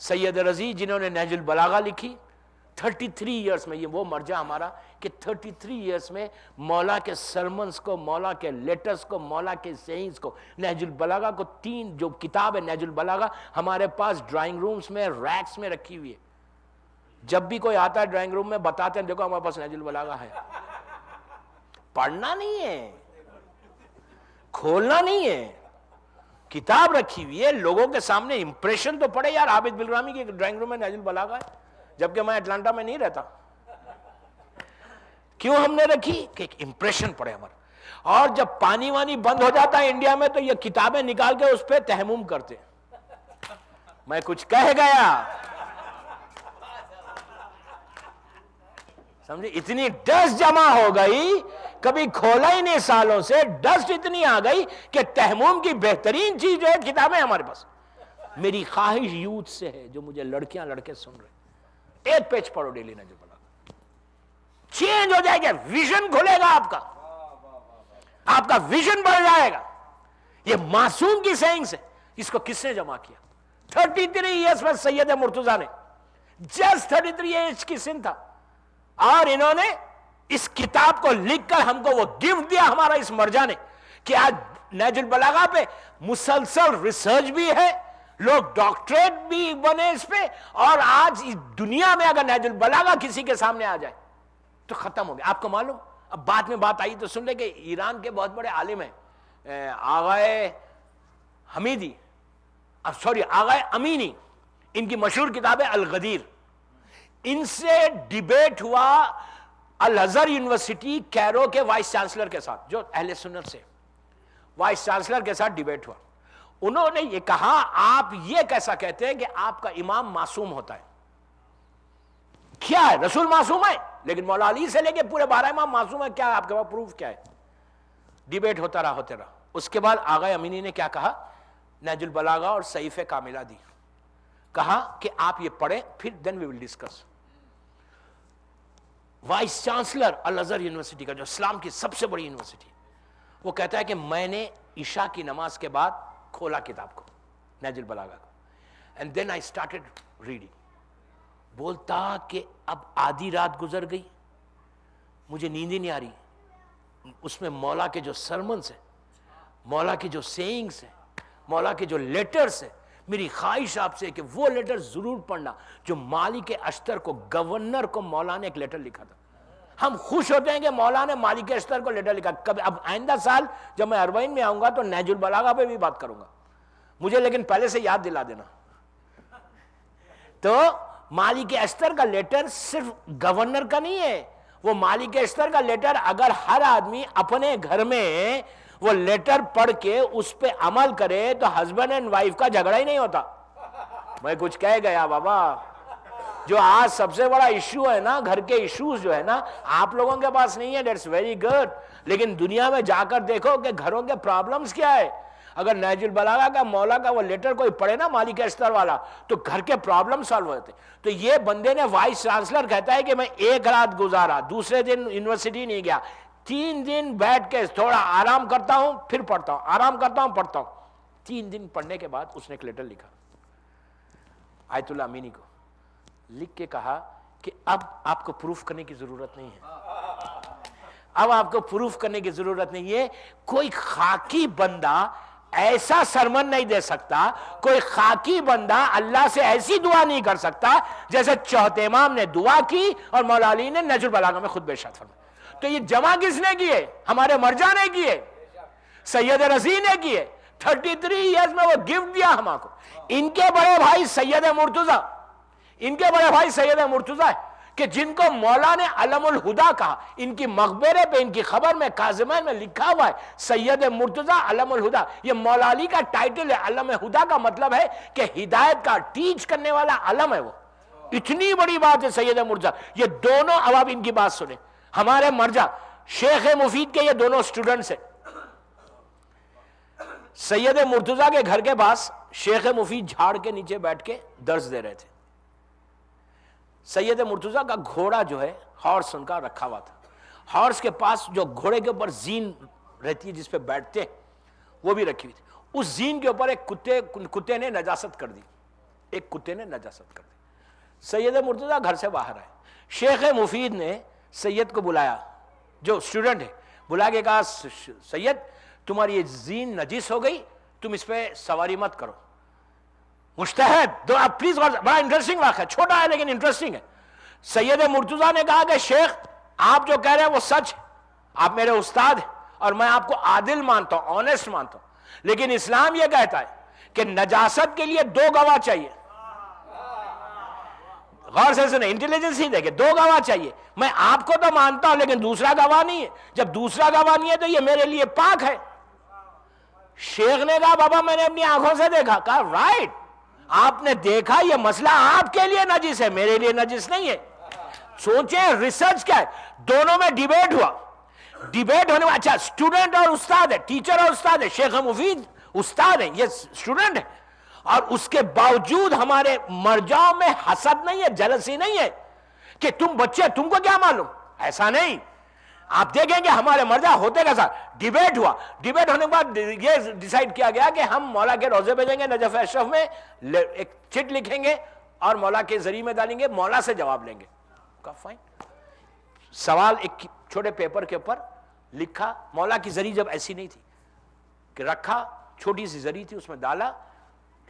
سید رضی جنہوں نے نہج البلاغہ لکھی 33 ایئرس میں, یہ وہ مرجع ہمارا کہ 33 ایئرس میں مولا کے سرمنز کو, مولا کے لیٹرز کو, مولا کے سیئنگز کو, نہج البلاغہ کو, 3 جو کتاب ہے نہج البلاغہ ہمارے پاس ڈرائنگ رومز میں ریکس میں رکھی ہوئی ہے. جب بھی کوئی آتا ہے ڈرائنگ روم میں بتاتے ہیں دیکھو ہمارے پاس نہج البلاغہ ہے. پڑھنا نہیں ہے, کھولنا نہیں ہے, کتاب رکھی ہوئی ہے لوگوں کے سامنے. امپریشن تو پڑے یار, عابد بلرامی کی ڈرائنگ روم میں نہج البلاغہ ہے, جبکہ میں اٹلانٹا میں نہیں رہتا. کیوں ہم نے رکھی کہ ایک امپریشن پڑے ہمارا. اور جب پانی وانی بند ہو جاتا ہے انڈیا میں تو یہ کتابیں نکال کے اس پہ تہمم کرتے. میں کچھ کہہ گیا سمجھے, اتنی ڈسٹ جمع ہو گئی, کبھی کھولا ہی نہیں سالوں سے, ڈسٹ اتنی آ گئی کہ تہمم کی بہترین چیز جو ہے کتابیں ہمارے پاس. میری خواہش یوتھ سے ہے جو مجھے لڑکیاں لڑکے سن رہے, 1 پیج پڑھو ڈیلی نہج البلاغہ, چینج ہو جائے گا, ویژن کھلے گا آپ کا, آپ کا ویژن بڑھ جائے گا. یہ معصوم کی سینگز ہے. اس کو کس نے جمع کیا؟ 33 ایئرس میں سید مرتضیٰ نے, جسٹ 33 ایج کی سن تھا, اور انہوں نے اس کتاب کو لکھ کر ہم کو وہ گفٹ دیا ہمارا اس مرجع نے کہ آج نہج البلاغہ پہ مسلسل ریسرچ بھی ہے, لوگ ڈاکٹریٹ بھی بنے اس پہ, اور آج اس دنیا میں اگر نہج البلاغہ کسی کے سامنے آ جائے تو ختم ہو گیا. آپ کو معلوم, اب بعد میں بات آئی تو سن لے کہ ایران کے بہت بڑے عالم ہیں آغائے حمیدی, آغائے امینی, ان کی مشہور کتاب ہے الغدیر. ان سے ڈیبیٹ ہوا الازہر یونیورسٹی کیرو کے وائس چانسلر کے ساتھ, جو اہل سنت سے وائس چانسلر کے ساتھ ڈیبیٹ ہوا. انہوں نے یہ کہا آپ یہ کیسا کہتے ہیں کہ آپ کا امام معصوم ہوتا ہے؟ کیا ہے؟ رسول معصوم ہے، لیکن مولا علی سے لے کے پورے 12 امام معصوم ہے، کیا آپ کے پاس پروف کیا ہے؟ ڈیبیٹ ہوتا رہا. اس کے بعد آغا امینی نے کیا کہا؟ نہج البلاغہ اور صحیف کاملہ دی، کہا کہ آپ یہ پڑھیں پھر then we will discuss. Vice chancellor Al Azhar university کا، جو اسلام کی سب سے بڑی یونیورسٹی، وہ کہتا ہے کہ میں نے عشاء کی نماز کے بعد کھولا کتاب کو، نہج البلاغہ کو، and then I started reading. بولتا کہ اب آدھی رات گزر گئی، مجھے نیند ہی نہیں آ رہی. اس میں مولا کے جو سرمنز ہیں، مولا کے جو سیئنگز ہیں، مولا کے جو لیٹرز ہیں، میری خواہش آپ سے کہ وہ لیٹر ضرور پڑھنا جو مالک اشتر کو، گورنر کو مولا نے ایک لیٹر لکھا تھا. ہم خوش ہوتے ہیں کہ مولا نے مالک اشتر کو لیٹر لکھا. کبھی اب آئندہ سال جب میں اربعین میں آؤں گا تو نہج البلاغہ پہ بھی بات کروں گا مجھے، لیکن پہلے سے یاد دلا دینا. تو مالک اشتر کا لیٹر صرف گورنر کا نہیں ہے، وہ مالک اشتر کا لیٹر اگر ہر آدمی اپنے گھر میں وہ لیٹر پڑھ کے اس پہ عمل کرے تو ہسبینڈ اینڈ وائف کا جھگڑا ہی نہیں ہوتا. میں کچھ کہہ گیا بابا. جو آج سب سے بڑا ایشو ہے نا، گھر کے ایشوز جو ہے نا، آپ لوگوں کے پاس نہیں ہے، دیٹس ویری گڈ، لیکن دنیا میں جا کر دیکھو کہ گھروں کے پرابلمز کیا ہے. اگر نہج البلاغہ کا مولا کا وہ لیٹر کوئی پڑھے نا مالک اشتر والا، تو گھر کے پرابلم سالو ہوتے. تو یہ بندے نے، وائس چانسلر کہتا ہے کہ میں ایک رات گزارا، دوسرے دن یونیورسٹی نہیں گیا، 3 دن بیٹھ کے تھوڑا آرام کرتا ہوں پھر پڑھتا ہوں، آرام کرتا ہوں پڑھتا ہوں. 3 دن پڑھنے کے بعد اس نے ایک لیٹر لکھا آیت اللہ امینی کو، لکھ کے کہا کہ اب آپ کو پروف کرنے کی ضرورت نہیں ہے، اب آپ کو پروف کرنے کی ضرورت نہیں ہے. کوئی خاکی بندہ ایسا سرمن نہیں دے سکتا، کوئی خاکی بندہ اللہ سے ایسی دعا نہیں کر سکتا جیسے چوتھے امام نے دعا کی اور مولا علی نے نہج البلاغہ میں خطبہ ارشاد فرمایا. تو یہ جمع کس نے کیے؟ ہمارے مرجع نے کیے، سید رضی نے کیے. 33 ایئرز میں وہ گفٹ دیا ہم کو. ان کے بڑے بھائی سید مرتضیٰ، ان کے بڑے بھائی سید مرتضیٰ کہ جن کو مولا نے علم الہدا کہا، ان کی مقبرے پہ، ان کی خبر میں، کاظمین میں لکھا ہوا ہے سید مرتضیٰ علم الہدا. یہ مولا علی کا ٹائٹل ہے. علم ہدا کا مطلب ہے کہ ہدایت کا ٹیچ کرنے والا علم ہے. وہ اتنی بڑی بات ہے سید مرتضیٰ. یہ دونوں، اب آپ ان کی بات سنیں، ہمارے مرجع شیخ مفید کے یہ دونوں سٹوڈنٹس ہیں. سید مرتضیٰ کے گھر کے پاس شیخ مفید جھاڑ کے نیچے بیٹھ کے درس دے رہے تھے. سید مرتضیٰ کا گھوڑا جو ہے ہارس ان کا رکھا ہوا تھا. ہارس کے پاس جو گھوڑے کے اوپر زین رہتی ہے جس پہ بیٹھتے وہ بھی رکھی ہوئی تھی. اس زین کے اوپر ایک کتے نے نجاست کر دی، ایک کتے نے نجاست کر دی. سید مرتضیٰ گھر سے باہر آئے. شیخ مفید نے سید کو بلایا، جو اسٹوڈنٹ ہے، بلا کے کہا سید تمہاری یہ زین نجس ہو گئی، تم اس پہ سواری مت کرو. مجتہد پلیز، بڑا انٹرسٹنگ واقعہ، چھوٹا ہے لیکن انٹرسٹنگ ہے. سید مرتضیٰ نے کہا کہ شیخ آپ جو کہہ رہے ہیں وہ سچ ہے، آپ میرے استاد ہیں اور میں آپ کو عادل مانتا ہوں، آنیسٹ مانتا ہوں، لیکن اسلام یہ کہتا ہے کہ نجاست کے لیے 2 گواہ چاہیے. غور سے سنیں، انٹیلیجنس ہی دیکھیں، 2 گواہ چاہیے. میں آپ کو تو مانتا ہوں لیکن دوسرا گواہ نہیں ہے. جب دوسرا گواہ نہیں ہے تو یہ میرے لیے پاک ہے. شیخ نے کہا بابا میں نے اپنی آنکھوں سے دیکھا. کہا رائٹ، آپ نے دیکھا، یہ مسئلہ آپ کے لیے نجس ہے، میرے لیے نجس نہیں ہے. سوچیں ریسرچ کیا ہے. دونوں میں ڈیبیٹ ہوا. ڈیبیٹ ہونے میں، اچھا اسٹوڈنٹ اور استاد ہے، ٹیچر اور استاد ہے. شیخ مفید استاد ہیں، یہ اسٹوڈنٹ ہے، اور اس کے باوجود ہمارے مرجعوں میں حسد نہیں ہے، جلسی نہیں ہے کہ تم بچے، تم کو کیا معلوم. ایسا نہیں. آپ دیکھیں کہ ہمارے مرجع ہوتے کیسا. ڈیبیٹ ہوا. ڈیبیٹ ہونے کے بعد یہ ڈیسائیڈ کیا گیا کہ ہم مولا کے روزے بھیجیں گے نجف اشرف میں، ایک چٹ لکھیں گے اور مولا کے ذریعے میں ڈالیں گے، مولا سے جواب لیں گے. کہا فائن. سوال ایک چھوٹے پیپر کے اوپر لکھا. مولا کی ذریعہ جب ایسی نہیں تھی کہ رکھا، چھوٹی سی ذریعہ تھی، اس میں ڈالا،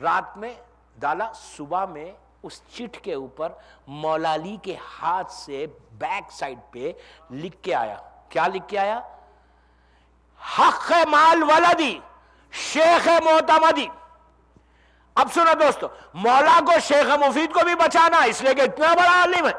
رات میں ڈالا، صبح میں اس چٹ کے اوپر مولا علی کے ہاتھ سے بیک سائڈ پہ لکھ کے آیا. کیا لکھ کے آیا؟ حق مال ولدی شیخ معتمدی. اب سنو دوستو، مولا کو شیخ مفید کو بھی بچانا، اس لیے کہ اتنا بڑا عالم ہے،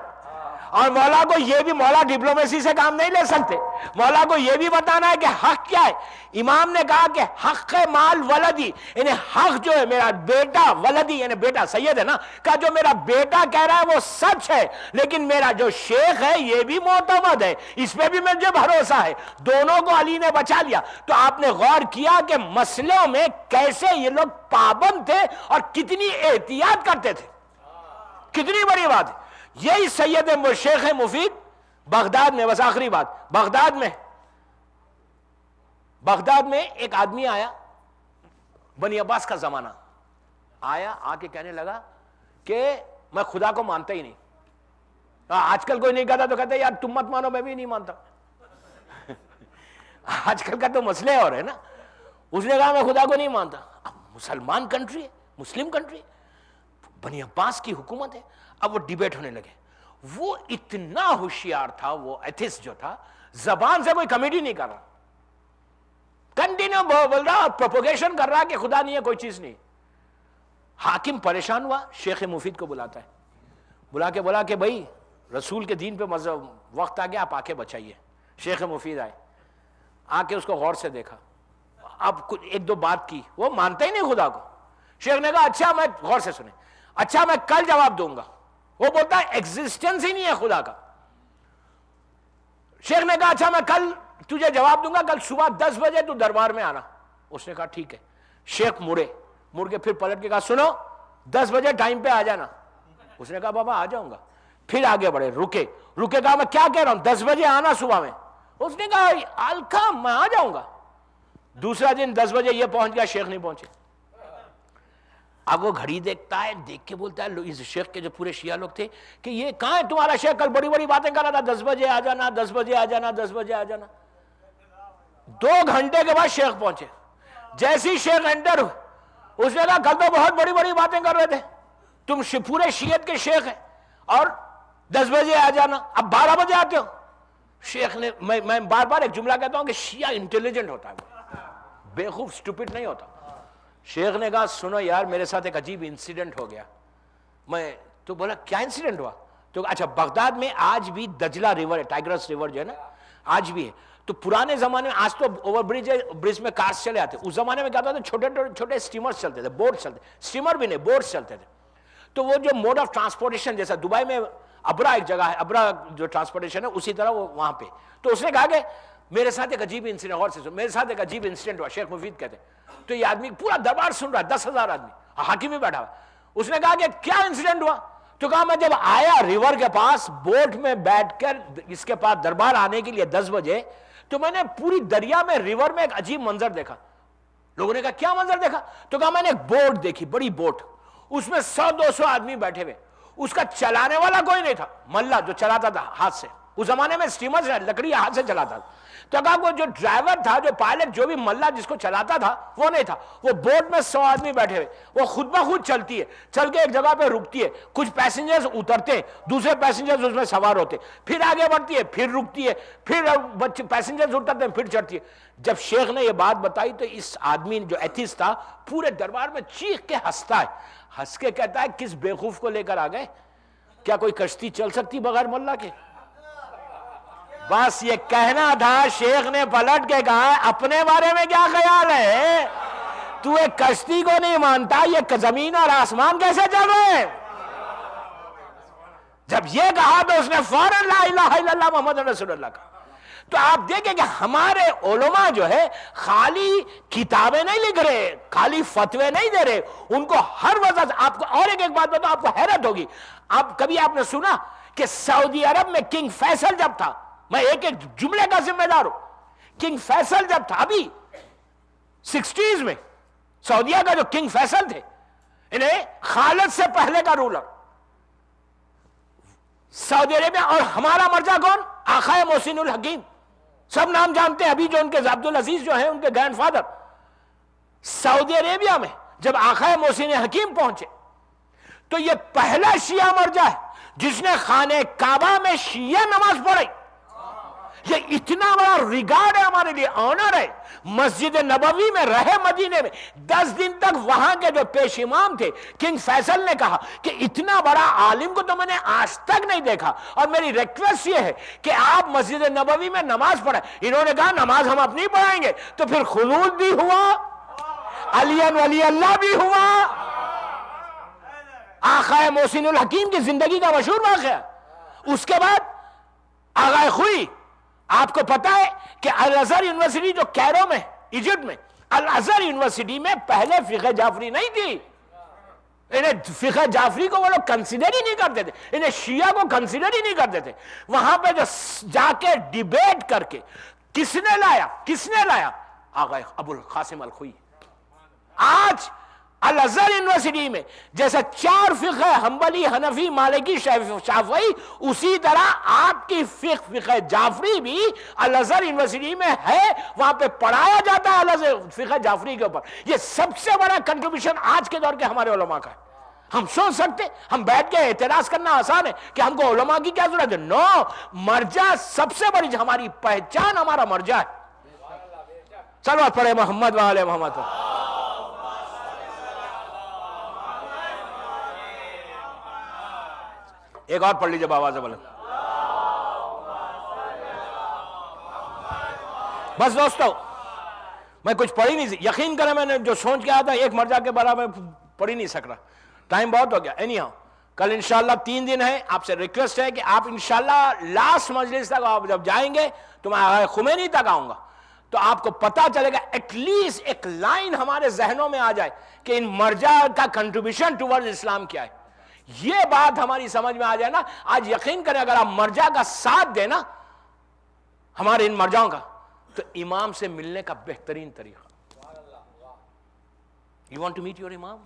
اور مولا کو یہ بھی، مولا ڈپلومیسی سے کام نہیں لے سکتے، مولا کو یہ بھی بتانا ہے کہ حق کیا ہے۔ امام نے کہا کہ حق مال ولدی، یعنی حق جو ہے میرا بیٹا، ولدی یعنی بیٹا، سید ہے نا، کہا جو میرا بیٹا کہہ رہا ہے وہ سچ ہے، لیکن میرا جو شیخ ہے یہ بھی معتمد ہے، اس پہ بھی مجھے بھروسہ ہے۔ دونوں کو علی نے بچا لیا۔ تو آپ نے غور کیا کہ مسئلوں میں کیسے یہ لوگ پابند تھے اور کتنی احتیاط کرتے تھے، کتنی بڑی بات ہے۔ یہی سید شیخ مفید بغداد میں، بس آخری بات، بغداد میں ایک آدمی آیا، بنی عباس کا زمانہ، آیا آ کے کہنے لگا کہ میں خدا کو مانتا ہی نہیں۔ آج کل کوئی نہیں کہتا تو کہتے یار تم مت مانو، میں بھی نہیں مانتا۔ آج کل کا تو مسئلے اور ہے نا۔ اس نے کہا میں خدا کو نہیں مانتا۔ اب مسلمان کنٹری ہے، مسلم کنٹری ہے، بنی عباس کی حکومت ہے۔ اب وہ ڈیبیٹ ہونے لگے۔ وہ اتنا ہوشیار تھا، وہ ایتھسٹ جو تھا، زبان سے کوئی کمیڈی نہیں کر رہا، کنٹینیو بول رہا اور پروپوگیشن کر رہا کہ خدا نہیں ہے، کوئی چیز نہیں۔ حاکم پریشان ہوا، شیخ مفید کو بلاتا ہے، بلا کے بولا کہ بھائی رسول کے دین پہ وقت آ گیا، آپ آ کے بچائیے۔ شیخ مفید آئے، آ کے اس کو غور سے دیکھا، اب کچھ ایک دو بات کی، وہ مانتا ہی نہیں خدا کو۔ شیخ نے کہا اچھا، میں غور سے سنیں، اچھا میں کل جواب دوں گا۔ وہ بولتا ہے ایگزسٹنس ہی نہیں ہے خدا کا۔ شیخ نے کہا اچھا میں کل تجھے جواب دوں گا، کل صبح 10 بجے تو دربار میں آنا۔ اس نے کہا ٹھیک ہے۔ شیخ مڑ کے پھر پلٹ کے کہا سنو 10 بجے ٹائم پہ آ جانا۔ اس نے کہا بابا آ جاؤں گا۔ پھر آگے بڑھے، رکے کہا میں کیا کہہ رہا ہوں، 10 بجے آنا صبح میں۔ اس نے کہا الکھا میں آ جاؤں گا۔ دوسرا دن 10 بجے یہ پہنچ گیا، شیخ نہیں پہنچے۔ اب وہ گھڑی دیکھتا ہے، دیکھ کے بولتا ہے اس شیخ کے جو پورے شیعہ لوگ تھے کہ یہ کہاں ہے تمہارا شیخ، کل بڑی بڑی باتیں کر رہا تھا، 10 بجے آ جانا، 10 بجے آ جانا، 10 بجے آ جانا۔ 2 گھنٹے کے بعد شیخ پہنچے۔ جیسی شیخ انٹر ہوئے، اس نے کہا کل تو بہت بڑی بڑی باتیں کر رہے تھے، تم پورے شیعت کے شیخ ہیں اور 10 بجے آ جانا، اب 12 بجے آتے ہو۔ شیخ نے، میں بار بار ایک جملہ کہتا ہوں کہ شیعہ انٹیلیجنٹ ہوتا ہے، بیوقوف سٹوپڈ نہیں ہوتا۔ شیخ نے کہا سنو یار میرے ساتھ ایک عجیب انسیڈنٹ ہو گیا۔ میں تو بولا کیا انسیڈنٹ ہوا؟ تو اچھا بغداد میں آج بھی دجلہ ریور ہے، ٹائگرس ریور جو ہے نا، آج بھی ہے۔ تو پرانے زمانے میں، آج تو اوور برج ہے، برج میں کارس چلے آتے، اس زمانے میں کیا ہوتا تھا چھوٹے چھوٹے اسٹیمرز چلتے تھے، بوٹ چلتے، اسٹیمر بھی نہیں بوٹس چلتے تھے۔ تو وہ جو موڈ آف ٹرانسپورٹیشن، جیسا دبئی میں ابرا ایک جگہ ہے، ابرا جو ٹرانسپورٹیشن ہے اسی طرح وہ وہاں پہ۔ تو اس نے کہا کہ میرے ساتھ ایک عجیب انسیڈنٹ، غور سے میرے ساتھ ایک عجیب انسیڈنٹ ہوا، شیخ مفید کہتے ہیں۔ تو یہ آدمی پورا دربار سن رہا ہے، 10,000 آدمی، حاکم بھی بیٹھا ہوا۔ اس نے کہا کہ کیا انسیڈنٹ ہوا؟ تو کہا میں جب آیا ریور کے پاس بوٹ میں بیٹھ کر اس کے پاس دربار آنے کے لیے 10 بجے، تو میں نے پوری دریا میں ریور میں ایک عجیب منظر دیکھا۔ لوگوں نے کہا کیا منظر دیکھا؟ تو کہا میں نے ایک بوٹ دیکھی، بڑی بوٹ، اس میں 100-200 آدمی بیٹھے ہوئے، اس کا چلانے والا کوئی نہیں تھا، ملا جو چلاتا تھا ہاتھ سے، اس زمانے میں سٹیمر لکڑی ہاتھ سے چلاتا تھا۔ تو کہا وہ جو ڈرائیور تھا، جو پائلٹ، جو بھی ملا جس کو چلاتا تھا وہ نہیں تھا، وہ بوٹ میں 100 آدمی بیٹھے ہوئے، وہ خود بخود چلتی ہے، چل کے ایک جگہ پہ رکتی ہے، کچھ پیسنجرز اترتے ہیں، دوسرے پیسنجرز اس میں سوار ہوتے، پھر آگے بڑھتی ہے، پھر رکتی ہے، پھر پیسنجرز اترتے ہیں، پھر چڑھتی ہے۔ جب شیخ نے یہ بات بتائی تو اس آدمی جو ایتھیسٹ تھا پورے دربار میں چیخ کے ہنستا ہے، ہنس کے کہتا ہے کس بیوقوف کو لے کر آ گئے، کیا کوئی کشتی چل سکتی بغیر ملا کے؟ بس یہ کہنا تھا۔ شیخ نے پلٹ کے کہا اپنے بارے میں کیا خیال ہے، تو ایک کشتی کو نہیں مانتا، یہ زمین اور آسمان کیسے چل رہے ہیں؟ جب یہ کہا تو اس نے فوراً لا الہ الا اللہ محمد رسول اللہ کہا۔ تو آپ دیکھیں کہ ہمارے علماء جو ہے خالی کتابیں نہیں لکھ رہے، خالی فتوے نہیں دے رہے، ان کو ہر وقت۔ آپ کو اور ایک بات بتاؤ، آپ کو حیرت ہوگی، کبھی آپ نے سنا کہ سعودی عرب میں کنگ فیصل جب تھا، میں ایک ایک جملے کا ذمہ دار ہوں، کنگ فیصل جب تھا ابھی 60s میں، سعودیہ کا جو کنگ فیصل تھے، انہیں خالد سے پہلے کا رولر، سعودی عربیہ، اور ہمارا مرجع کون؟ آقا محسن الحکیم، سب نام جانتے ہیں، ابھی جو ان کے عبد العزیز جو ہیں ان کے گرینڈ فادر۔ سعودی عربیہ میں جب آقا محسن حکیم پہنچے تو یہ پہلا شیعہ مرجع ہے جس نے خانہ کعبہ میں شیعہ نماز پڑھی، یہ اتنا بڑا ریگارڈ ہے ہمارے لیے، آنر ہے۔ مسجد نبوی میں رہے، مدینے میں 10 دن تک وہاں کے جو پیش امام تھے کنگ فیصل نے کہا کہ اتنا بڑا عالم کو تو میں نے آج تک نہیں دیکھا، اور میری ریکویسٹ یہ ہے کہ آپ مسجد نبوی میں نماز پڑھیں۔ انہوں نے کہا نماز ہم اپنی پڑھائیں گے، تو پھر خلود بھی ہوا، علی ولی اللہ بھی ہوا۔ آقا محسن الحکیم کی زندگی کا مشہور واقعہ۔ اس کے بعد آغا خوئی، آپ کو پتا ہے کہ الازہر یونیورسٹی جو کیرو میں ایجپٹ میں، الازہر یونیورسٹی میں پہلے فقہ جعفری نہیں تھی۔ انہیں فقہ جعفری کو وہ لوگ کنسیڈر ہی نہیں کرتے تھے، انہیں شیعہ کو کنسیڈر ہی نہیں کرتے تھے۔ وہاں پہ جو جا کے ڈیبیٹ کر کے کس نے لایا؟ آغا ابو القاسم الخوئی۔ آج الازہر یونیورسٹی میں جیسا 4 فقہ حنبلی، حنفی، مالکی، شافعی، اسی طرح آپ کی فقہ جعفری بھی الازہر یونیورسٹی میں ہے، وہاں پہ پڑھایا جاتا ہے الازہر فقہ جعفری کے اوپر۔ یہ سب سے بڑا کنٹریبیوشن آج کے دور کے ہمارے علماء کا ہے۔ ہم سوچ سکتے، ہم بیٹھ کے اعتراض کرنا آسان ہے کہ ہم کو علماء کی کیا ضرورت ہے؟ نو، مرجع سب سے بڑی، ہماری پہچان ہمارا مرجع ہے۔ صلوات پڑھے محمد وآل محمد۔ ایک اور پڑھ لیجئے آواز بلند۔ بس دوستو، میں کچھ پڑھی نہیں، یقین کریں میں نے جو سوچ کے آیا تھا ایک مرجع کے بارے میں پڑھی نہیں سک رہا، ٹائم بہت ہو گیا۔ اینی ہاں، کل انشاءاللہ 3 دن ہے، آپ سے ریکویسٹ ہے کہ آپ انشاءاللہ لاسٹ مجلس تک آپ جب جائیں گے تو میں آغا خمینی تک آؤں گا، تو آپ کو پتا چلے گا ایٹ لیسٹ ایک لائن ہمارے ذہنوں میں آ جائے کہ ان مرجع کا کنٹریبیوشن ٹورڈ اسلام کیا ہے۔ یہ بات ہماری سمجھ میں آ جائے نا، آج یقین کریں اگر آپ مرجع کا ساتھ دیں نا ہمارے ان مرجعوں کا، تو امام سے ملنے کا بہترین طریقہ۔ You want to meet your امام؟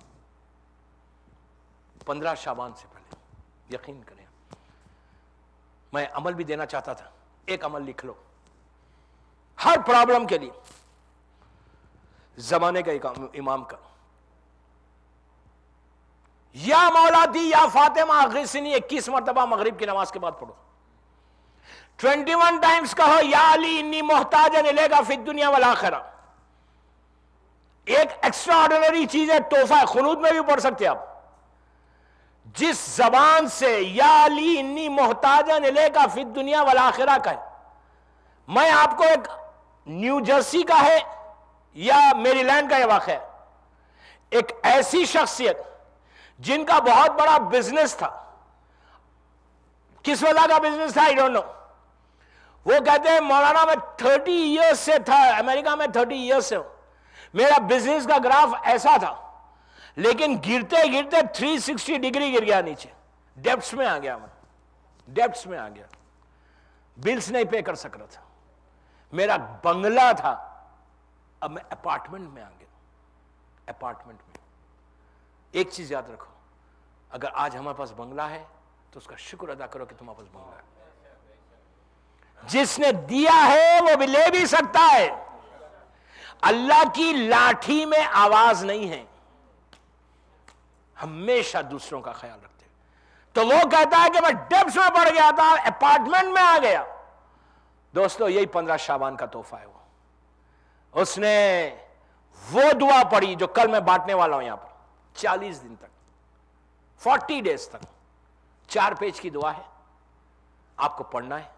15 شعبان سے پہلے، یقین کریں۔ میں عمل بھی دینا چاہتا تھا، ایک عمل لکھ لو ہر پرابلم کے لیے، زمانے کا ایک امام کا، یا مولادی یا فاطمہ اغثنی 21 مرتبہ مغرب کی نماز کے بعد پڑھو۔ 21 ٹائمز کہو یا علی انی محتاج الیک فی الدنیا والآخرہ۔ ایک ایکسٹرا آرڈنری چیز ہے، تحفہ ہے، خنود میں بھی پڑھ سکتے آپ۔ جس زبان سے یا علی انی محتاج الیک فی الدنیا والآخرہ کا ہے، میں آپ کو ایک نیو جرسی کا ہے یا میری لینڈ کا یہ واقعہ ہے، ایک ایسی شخصیت جن کا بہت بڑا بزنس تھا، کس وجہ کا بزنس تھا I don't know، وہ کہتے ہیں مولانا میں 30 ایئرس سے تھا امریکہ میں، 30 ایئرس سے ہوں، میرا بزنس کا گراف ایسا تھا، لیکن گرتے گرتے 360 ڈگری گر گیا نیچے، ڈیپٹس میں آ گیا، ڈیپٹس میں آ گیا، بلز نہیں پے کر سک رہا تھا، میرا بنگلہ تھا، اب میں اپارٹمنٹ میں آ گیا، اپارٹمنٹ میں۔ ایک چیز یاد رکھو، اگر آج ہمارے پاس بنگلہ ہے تو اس کا شکر ادا کرو کہ تمہارے پاس بنگلہ ہے۔ جس نے دیا ہے وہ بھی لے بھی سکتا ہے۔ اللہ کی لاٹھی میں آواز نہیں ہے، ہمیشہ دوسروں کا خیال رکھتے ہیں۔ تو وہ کہتا ہے کہ میں ڈیپس میں پڑ گیا تھا، اپارٹمنٹ میں آ گیا۔ دوستو یہی 15 شعبان کا تحفہ ہے۔ وہ اس نے وہ دعا پڑھی جو کل میں بانٹنے والا ہوں یہاں پر، 40 دن تک، 40 ڈیز تک، 4 پیج کی دعا ہے، آپ کو پڑھنا ہے۔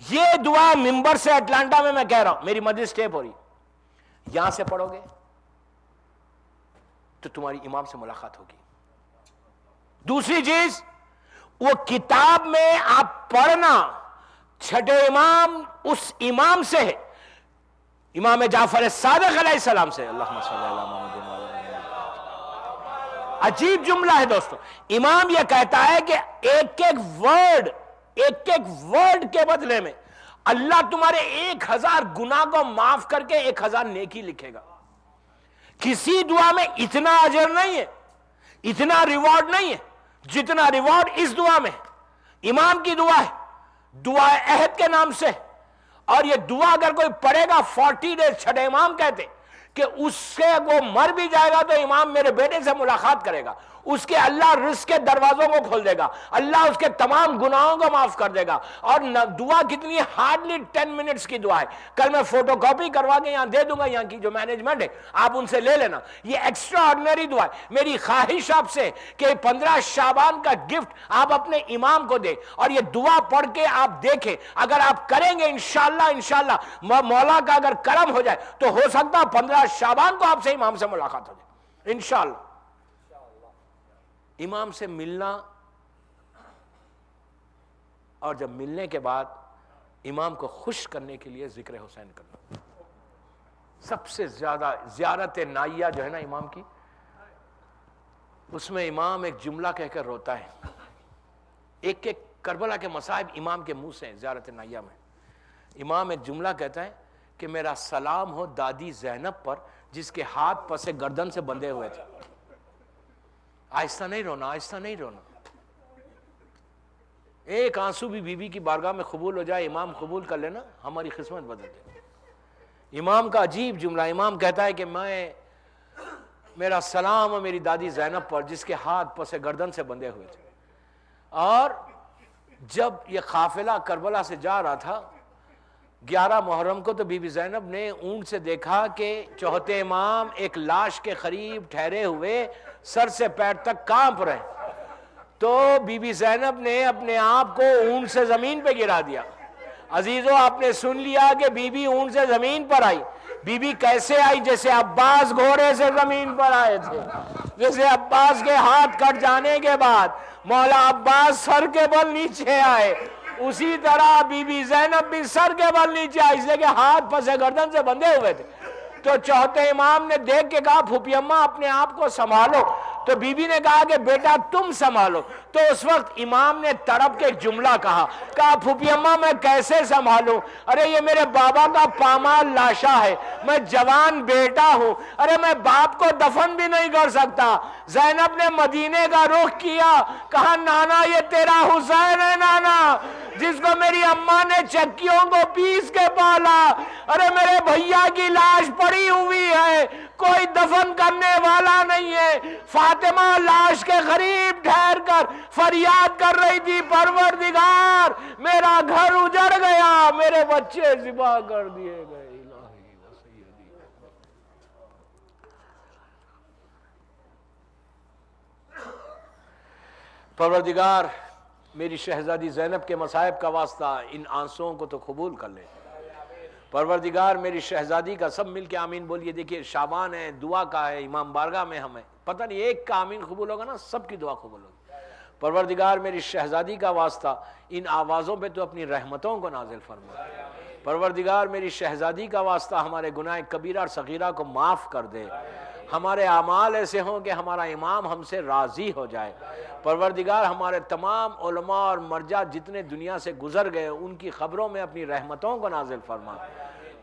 یہ دعا ممبر سے اٹلانٹا میں کہہ رہا ہوں، میری مجلس ٹیپ ہو رہی، یہاں سے پڑھو گے تو تمہاری امام سے ملاقات ہوگی۔ دوسری چیز، وہ کتاب میں آپ پڑھنا، چھٹے امام اس امام سے ہے، امام جعفر صادق علیہ السلام سے، اللہم صلی اللہ علیہ وسلم۔ عجیب جملہ ہے دوستو، امام یہ کہتا ہے کہ ایک ایک ورڈ کے بدلے میں اللہ تمہارے 1000 گناہ کو معاف کر کے 1000 نیکی لکھے گا۔ کسی دعا میں اتنا اجر نہیں ہے، اتنا ریوارڈ نہیں ہے جتنا ریوارڈ اس دعا میں ہے۔ امام کی دعا ہے، دعا عہد کے نام سے، اور یہ دعا اگر کوئی پڑھے گا 40 ڈیز، چھٹے امام کہتے کہ اس سے وہ مر بھی جائے گا تو امام میرے بیٹے سے ملاقات کرے گا، اس کے اللہ رزق کے دروازوں کو کھول دے گا، اللہ اس کے تمام گناہوں کو معاف کر دے گا. اور دعا کتنی ہارڈلی 10 منٹس کی دعا ہے. کل میں فوٹو کاپی کروا کے یہاں دے دوں گا، یہاں کی جو مینجمنٹ ہے آپ ان سے لے لینا. یہ ایکسٹرا آرڈنری دعا ہے. میری خواہش آپ سے کہ 15 شعبان کا گفٹ آپ اپنے امام کو دیں اور یہ دعا پڑھ کے آپ دیکھیں. اگر آپ کریں گے انشاءاللہ مولا کا اگر کرم ہو جائے تو ہو سکتا 15 شعبان کو آپ سے امام سے ملاقات ہو جائے انشاءاللہ. امام سے ملنا، اور جب ملنے کے بعد امام کو خوش کرنے کے لیے ذکر حسین کرنا. سب سے زیادہ زیارت نائیہ جو ہے نا امام کی، اس میں امام ایک جملہ کہہ کر روتا ہے. ایک ایک کربلا کے مصائب امام کے منہ سے زیارت نائیہ میں. امام ایک جملہ کہتا ہے کہ میرا سلام ہو دادی زینب پر جس کے ہاتھ پس گردن سے بندھے ہوئے تھے. آہستہ نہیں رونا، آہستہ نہیں رونا. ایک آنسو بھی بی بی کی بارگاہ میں قبول ہو جائے، امام قبول کر لینا، ہماری قسمت بدل دے. امام کا عجیب جملہ، امام کہتا ہے کہ میرا سلام ہو میری دادی زینب پر جس کے ہاتھ پس گردن سے بندھے ہوئے تھے. اور جب یہ قافلہ کربلا سے جا رہا تھا 11 محرم کو، تو بی بی زینب نے اونٹ سے دیکھا کہ چوتھے امام ایک لاش کے قریب ٹھہرے ہوئے سر سے پیر تک کانپ رہے. تو بی بی زینب نے اپنے آپ کو اونٹ سے زمین پہ گرا دیا. عزیزو آپ نے سن لیا کہ بی بی اونٹ سے زمین پر آئی. بی بی کیسے آئی؟ جیسے عباس گھوڑے سے زمین پر آئے تھے. جیسے عباس کے ہاتھ کٹ جانے کے بعد مولا عباس سر کے بل نیچے آئے، اسی طرح بی بی زینب بھی سر کے بل نیچے آئی، اس لیے کہ ہاتھ پس گردن سے بندھے ہوئے تھے. تو چوتھے امام نے دیکھ کے کہا پھوپھی اماں اپنے آپ کو سنبھالو. تو بی بی نے کہا کہ بیٹا تم سنبھالو. تو اس وقت امام نے تڑپ کے ایک جملہ کہا پھوپھی اماں میں کیسے سنبھالوں؟ ارے یہ میرے بابا کا پامال لاشا ہے، میں جوان بیٹا ہوں، ارے میں باپ کو دفن بھی نہیں کر سکتا. زینب نے مدینے کا رخ کیا، کہا نانا یہ تیرا حسین ہے نانا، جس کو میری اماں نے چکیوں کو پیس کے پالا. ارے میرے بھیا کی لاش پڑی ہوئی ہے، کوئی دفن کرنے والا نہیں ہے. فاطمہ لاش کے قریب ٹھہر کر فریاد کر رہی تھی پروردگار میرا گھر اجڑ گیا، میرے بچے ذبح کر دیے گئے. الہی و سیدی. پروردگار میری شہزادی زینب کے مصائب کا واسطہ ان آنسوؤں کو تو قبول کر لے. پروردگار میری شہزادی کا، سب مل کے آمین بولیے. دیکھیے شعبان ہے، دعا کا ہے، امام بارگاہ میں ہمیں پتہ نہیں ایک کا آمین قبول ہوگا نا، سب کی دعا قبول ہوگی. پروردگار میری شہزادی کا واسطہ ان آوازوں پہ تو اپنی رحمتوں کو نازل فرما. پروردگار میری شہزادی کا واسطہ ہمارے گناہ کبیرہ اور صغیرہ کو معاف کر دے. ہمارے اعمال ایسے ہوں کہ ہمارا امام ہم سے راضی ہو جائے. پروردگار ہمارے تمام علماء اور مرجع جتنے دنیا سے گزر گئے ان کی خبروں میں اپنی رحمتوں کو نازل فرما.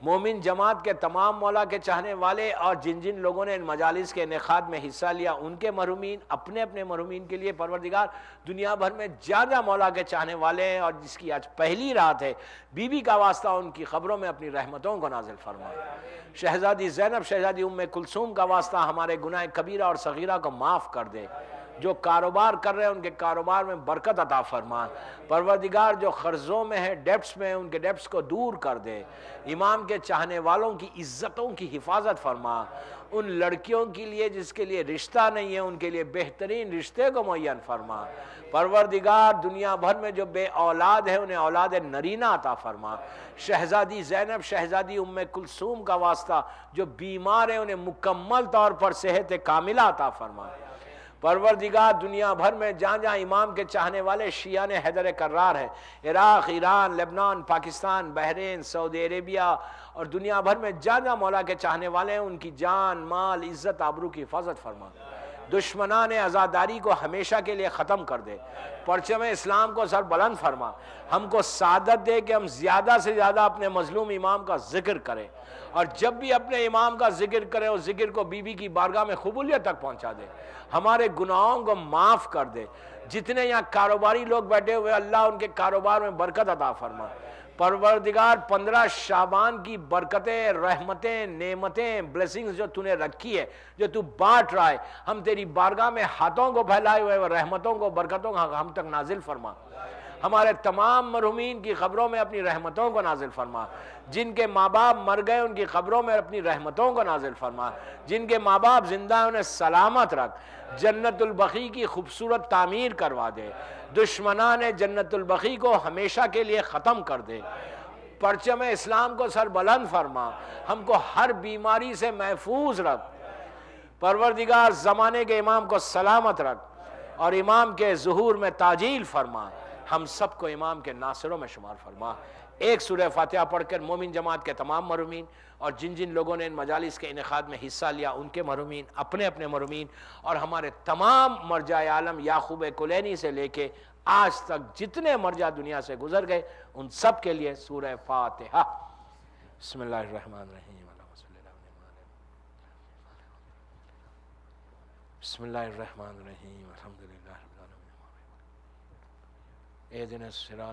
مومن جماعت کے تمام مولا کے چاہنے والے اور جن جن لوگوں نے ان مجالس کے انعقاد میں حصہ لیا ان کے مرحومین، اپنے اپنے مرحومین کے لیے پروردگار دنیا بھر میں جہاں مولا کے چاہنے والے ہیں اور جس کی آج پہلی رات ہے، بی بی کا واسطہ ان کی خبروں میں اپنی رحمتوں کو نازل فرما. شہزادی زینب، شہزادی ام کلثوم کا واسطہ ہمارے گناہ کبیرہ اور صغیرہ کو معاف کر دے. جو کاروبار کر رہے ہیں ان کے کاروبار میں برکت عطا فرما. پروردگار جو قرضوں میں ہیں، ڈیبٹس میں ہیں، ان کے ڈیبٹس کو دور کر دے. امام کے چاہنے والوں کی عزتوں کی حفاظت فرما. ان لڑکیوں کے لیے جس کے لیے رشتہ نہیں ہے ان کے لیے بہترین رشتے کو معین فرما. پروردگار دنیا بھر میں جو بے اولاد ہے انہیں اولاد نرینہ عطا فرما. شہزادی زینب، شہزادی ام کلثوم کا واسطہ جو بیمار ہیں انہیں مکمل طور پر صحت کاملہ عطا فرما. پروردگار دنیا بھر میں جہاں جہاں امام کے چاہنے والے شیعان حیدر کرار ہے، عراق، ایران، لبنان، پاکستان، بحرین، سعودی عربیہ اور دنیا بھر میں جہاں جہاں مولا کے چاہنے والے ہیں ان کی جان، مال، عزت، آبرو کی حفاظت فرما. دشمنان عزاداری کو ہمیشہ کے لیے ختم کر دے. پرچم اسلام کو سر بلند فرما. ہم کو سعادت دے کہ ہم زیادہ سے زیادہ اپنے مظلوم امام کا ذکر کریں، اور جب بھی اپنے امام کا ذکر کریں اس ذکر کو بی بی کی بارگاہ میں قبولیت تک پہنچا دے. ہمارے گناہوں کو معاف کر دے. جتنے یہاں کاروباری لوگ بیٹھے ہوئے اللہ ان کے کاروبار میں برکت عطا فرما. پروردگار 15 شعبان کی برکتیں، رحمتیں، نعمتیں، بلیسنگز جو تو نے رکھی ہے، جو تو بانٹ رہا ہے، ہم تیری بارگاہ میں ہاتھوں کو پھیلائے ہوئے رحمتوں کو، برکتوں کو ہم تک نازل فرما. ہمارے تمام مرحومین کی قبروں میں اپنی رحمتوں کو نازل فرما. جن کے ماں باپ مر گئے ان کی قبروں میں اپنی رحمتوں کو نازل فرما. جن کے ماں باپ زندہ ہیں انہیں سلامت رکھ. جنت البقیع کی خوبصورت تعمیر کروا دے. دشمنان جنت البقیع کو ہمیشہ کے لیے ختم کر دے. پرچم اسلام کو سر بلند فرما. ہم کو ہر بیماری سے محفوظ رکھ. پروردگار زمانے کے امام کو سلامت رکھ اور امام کے ظہور میں تعجیل فرما. ہم سب کو امام کے ناصروں میں شمار فرما. ایک سورہ فاتحہ پڑھ کر مومن جماعت کے تمام مرحومین اور جن جن لوگوں نے ان مجالس کے انعقاد میں حصہ لیا ان کے مرحومین، اپنے اپنے مرحومین، اور ہمارے تمام مرجع عالم یعقوب کلینی سے لے کے آج تک جتنے مرجع دنیا سے گزر گئے ان سب کے لیے سورہ فاتحہ. بسم اللہ الرحمن الرحیم. بسم اللہ الرحمن الرحیم. الحمدللہ رب العالمین. اہدنا الصراط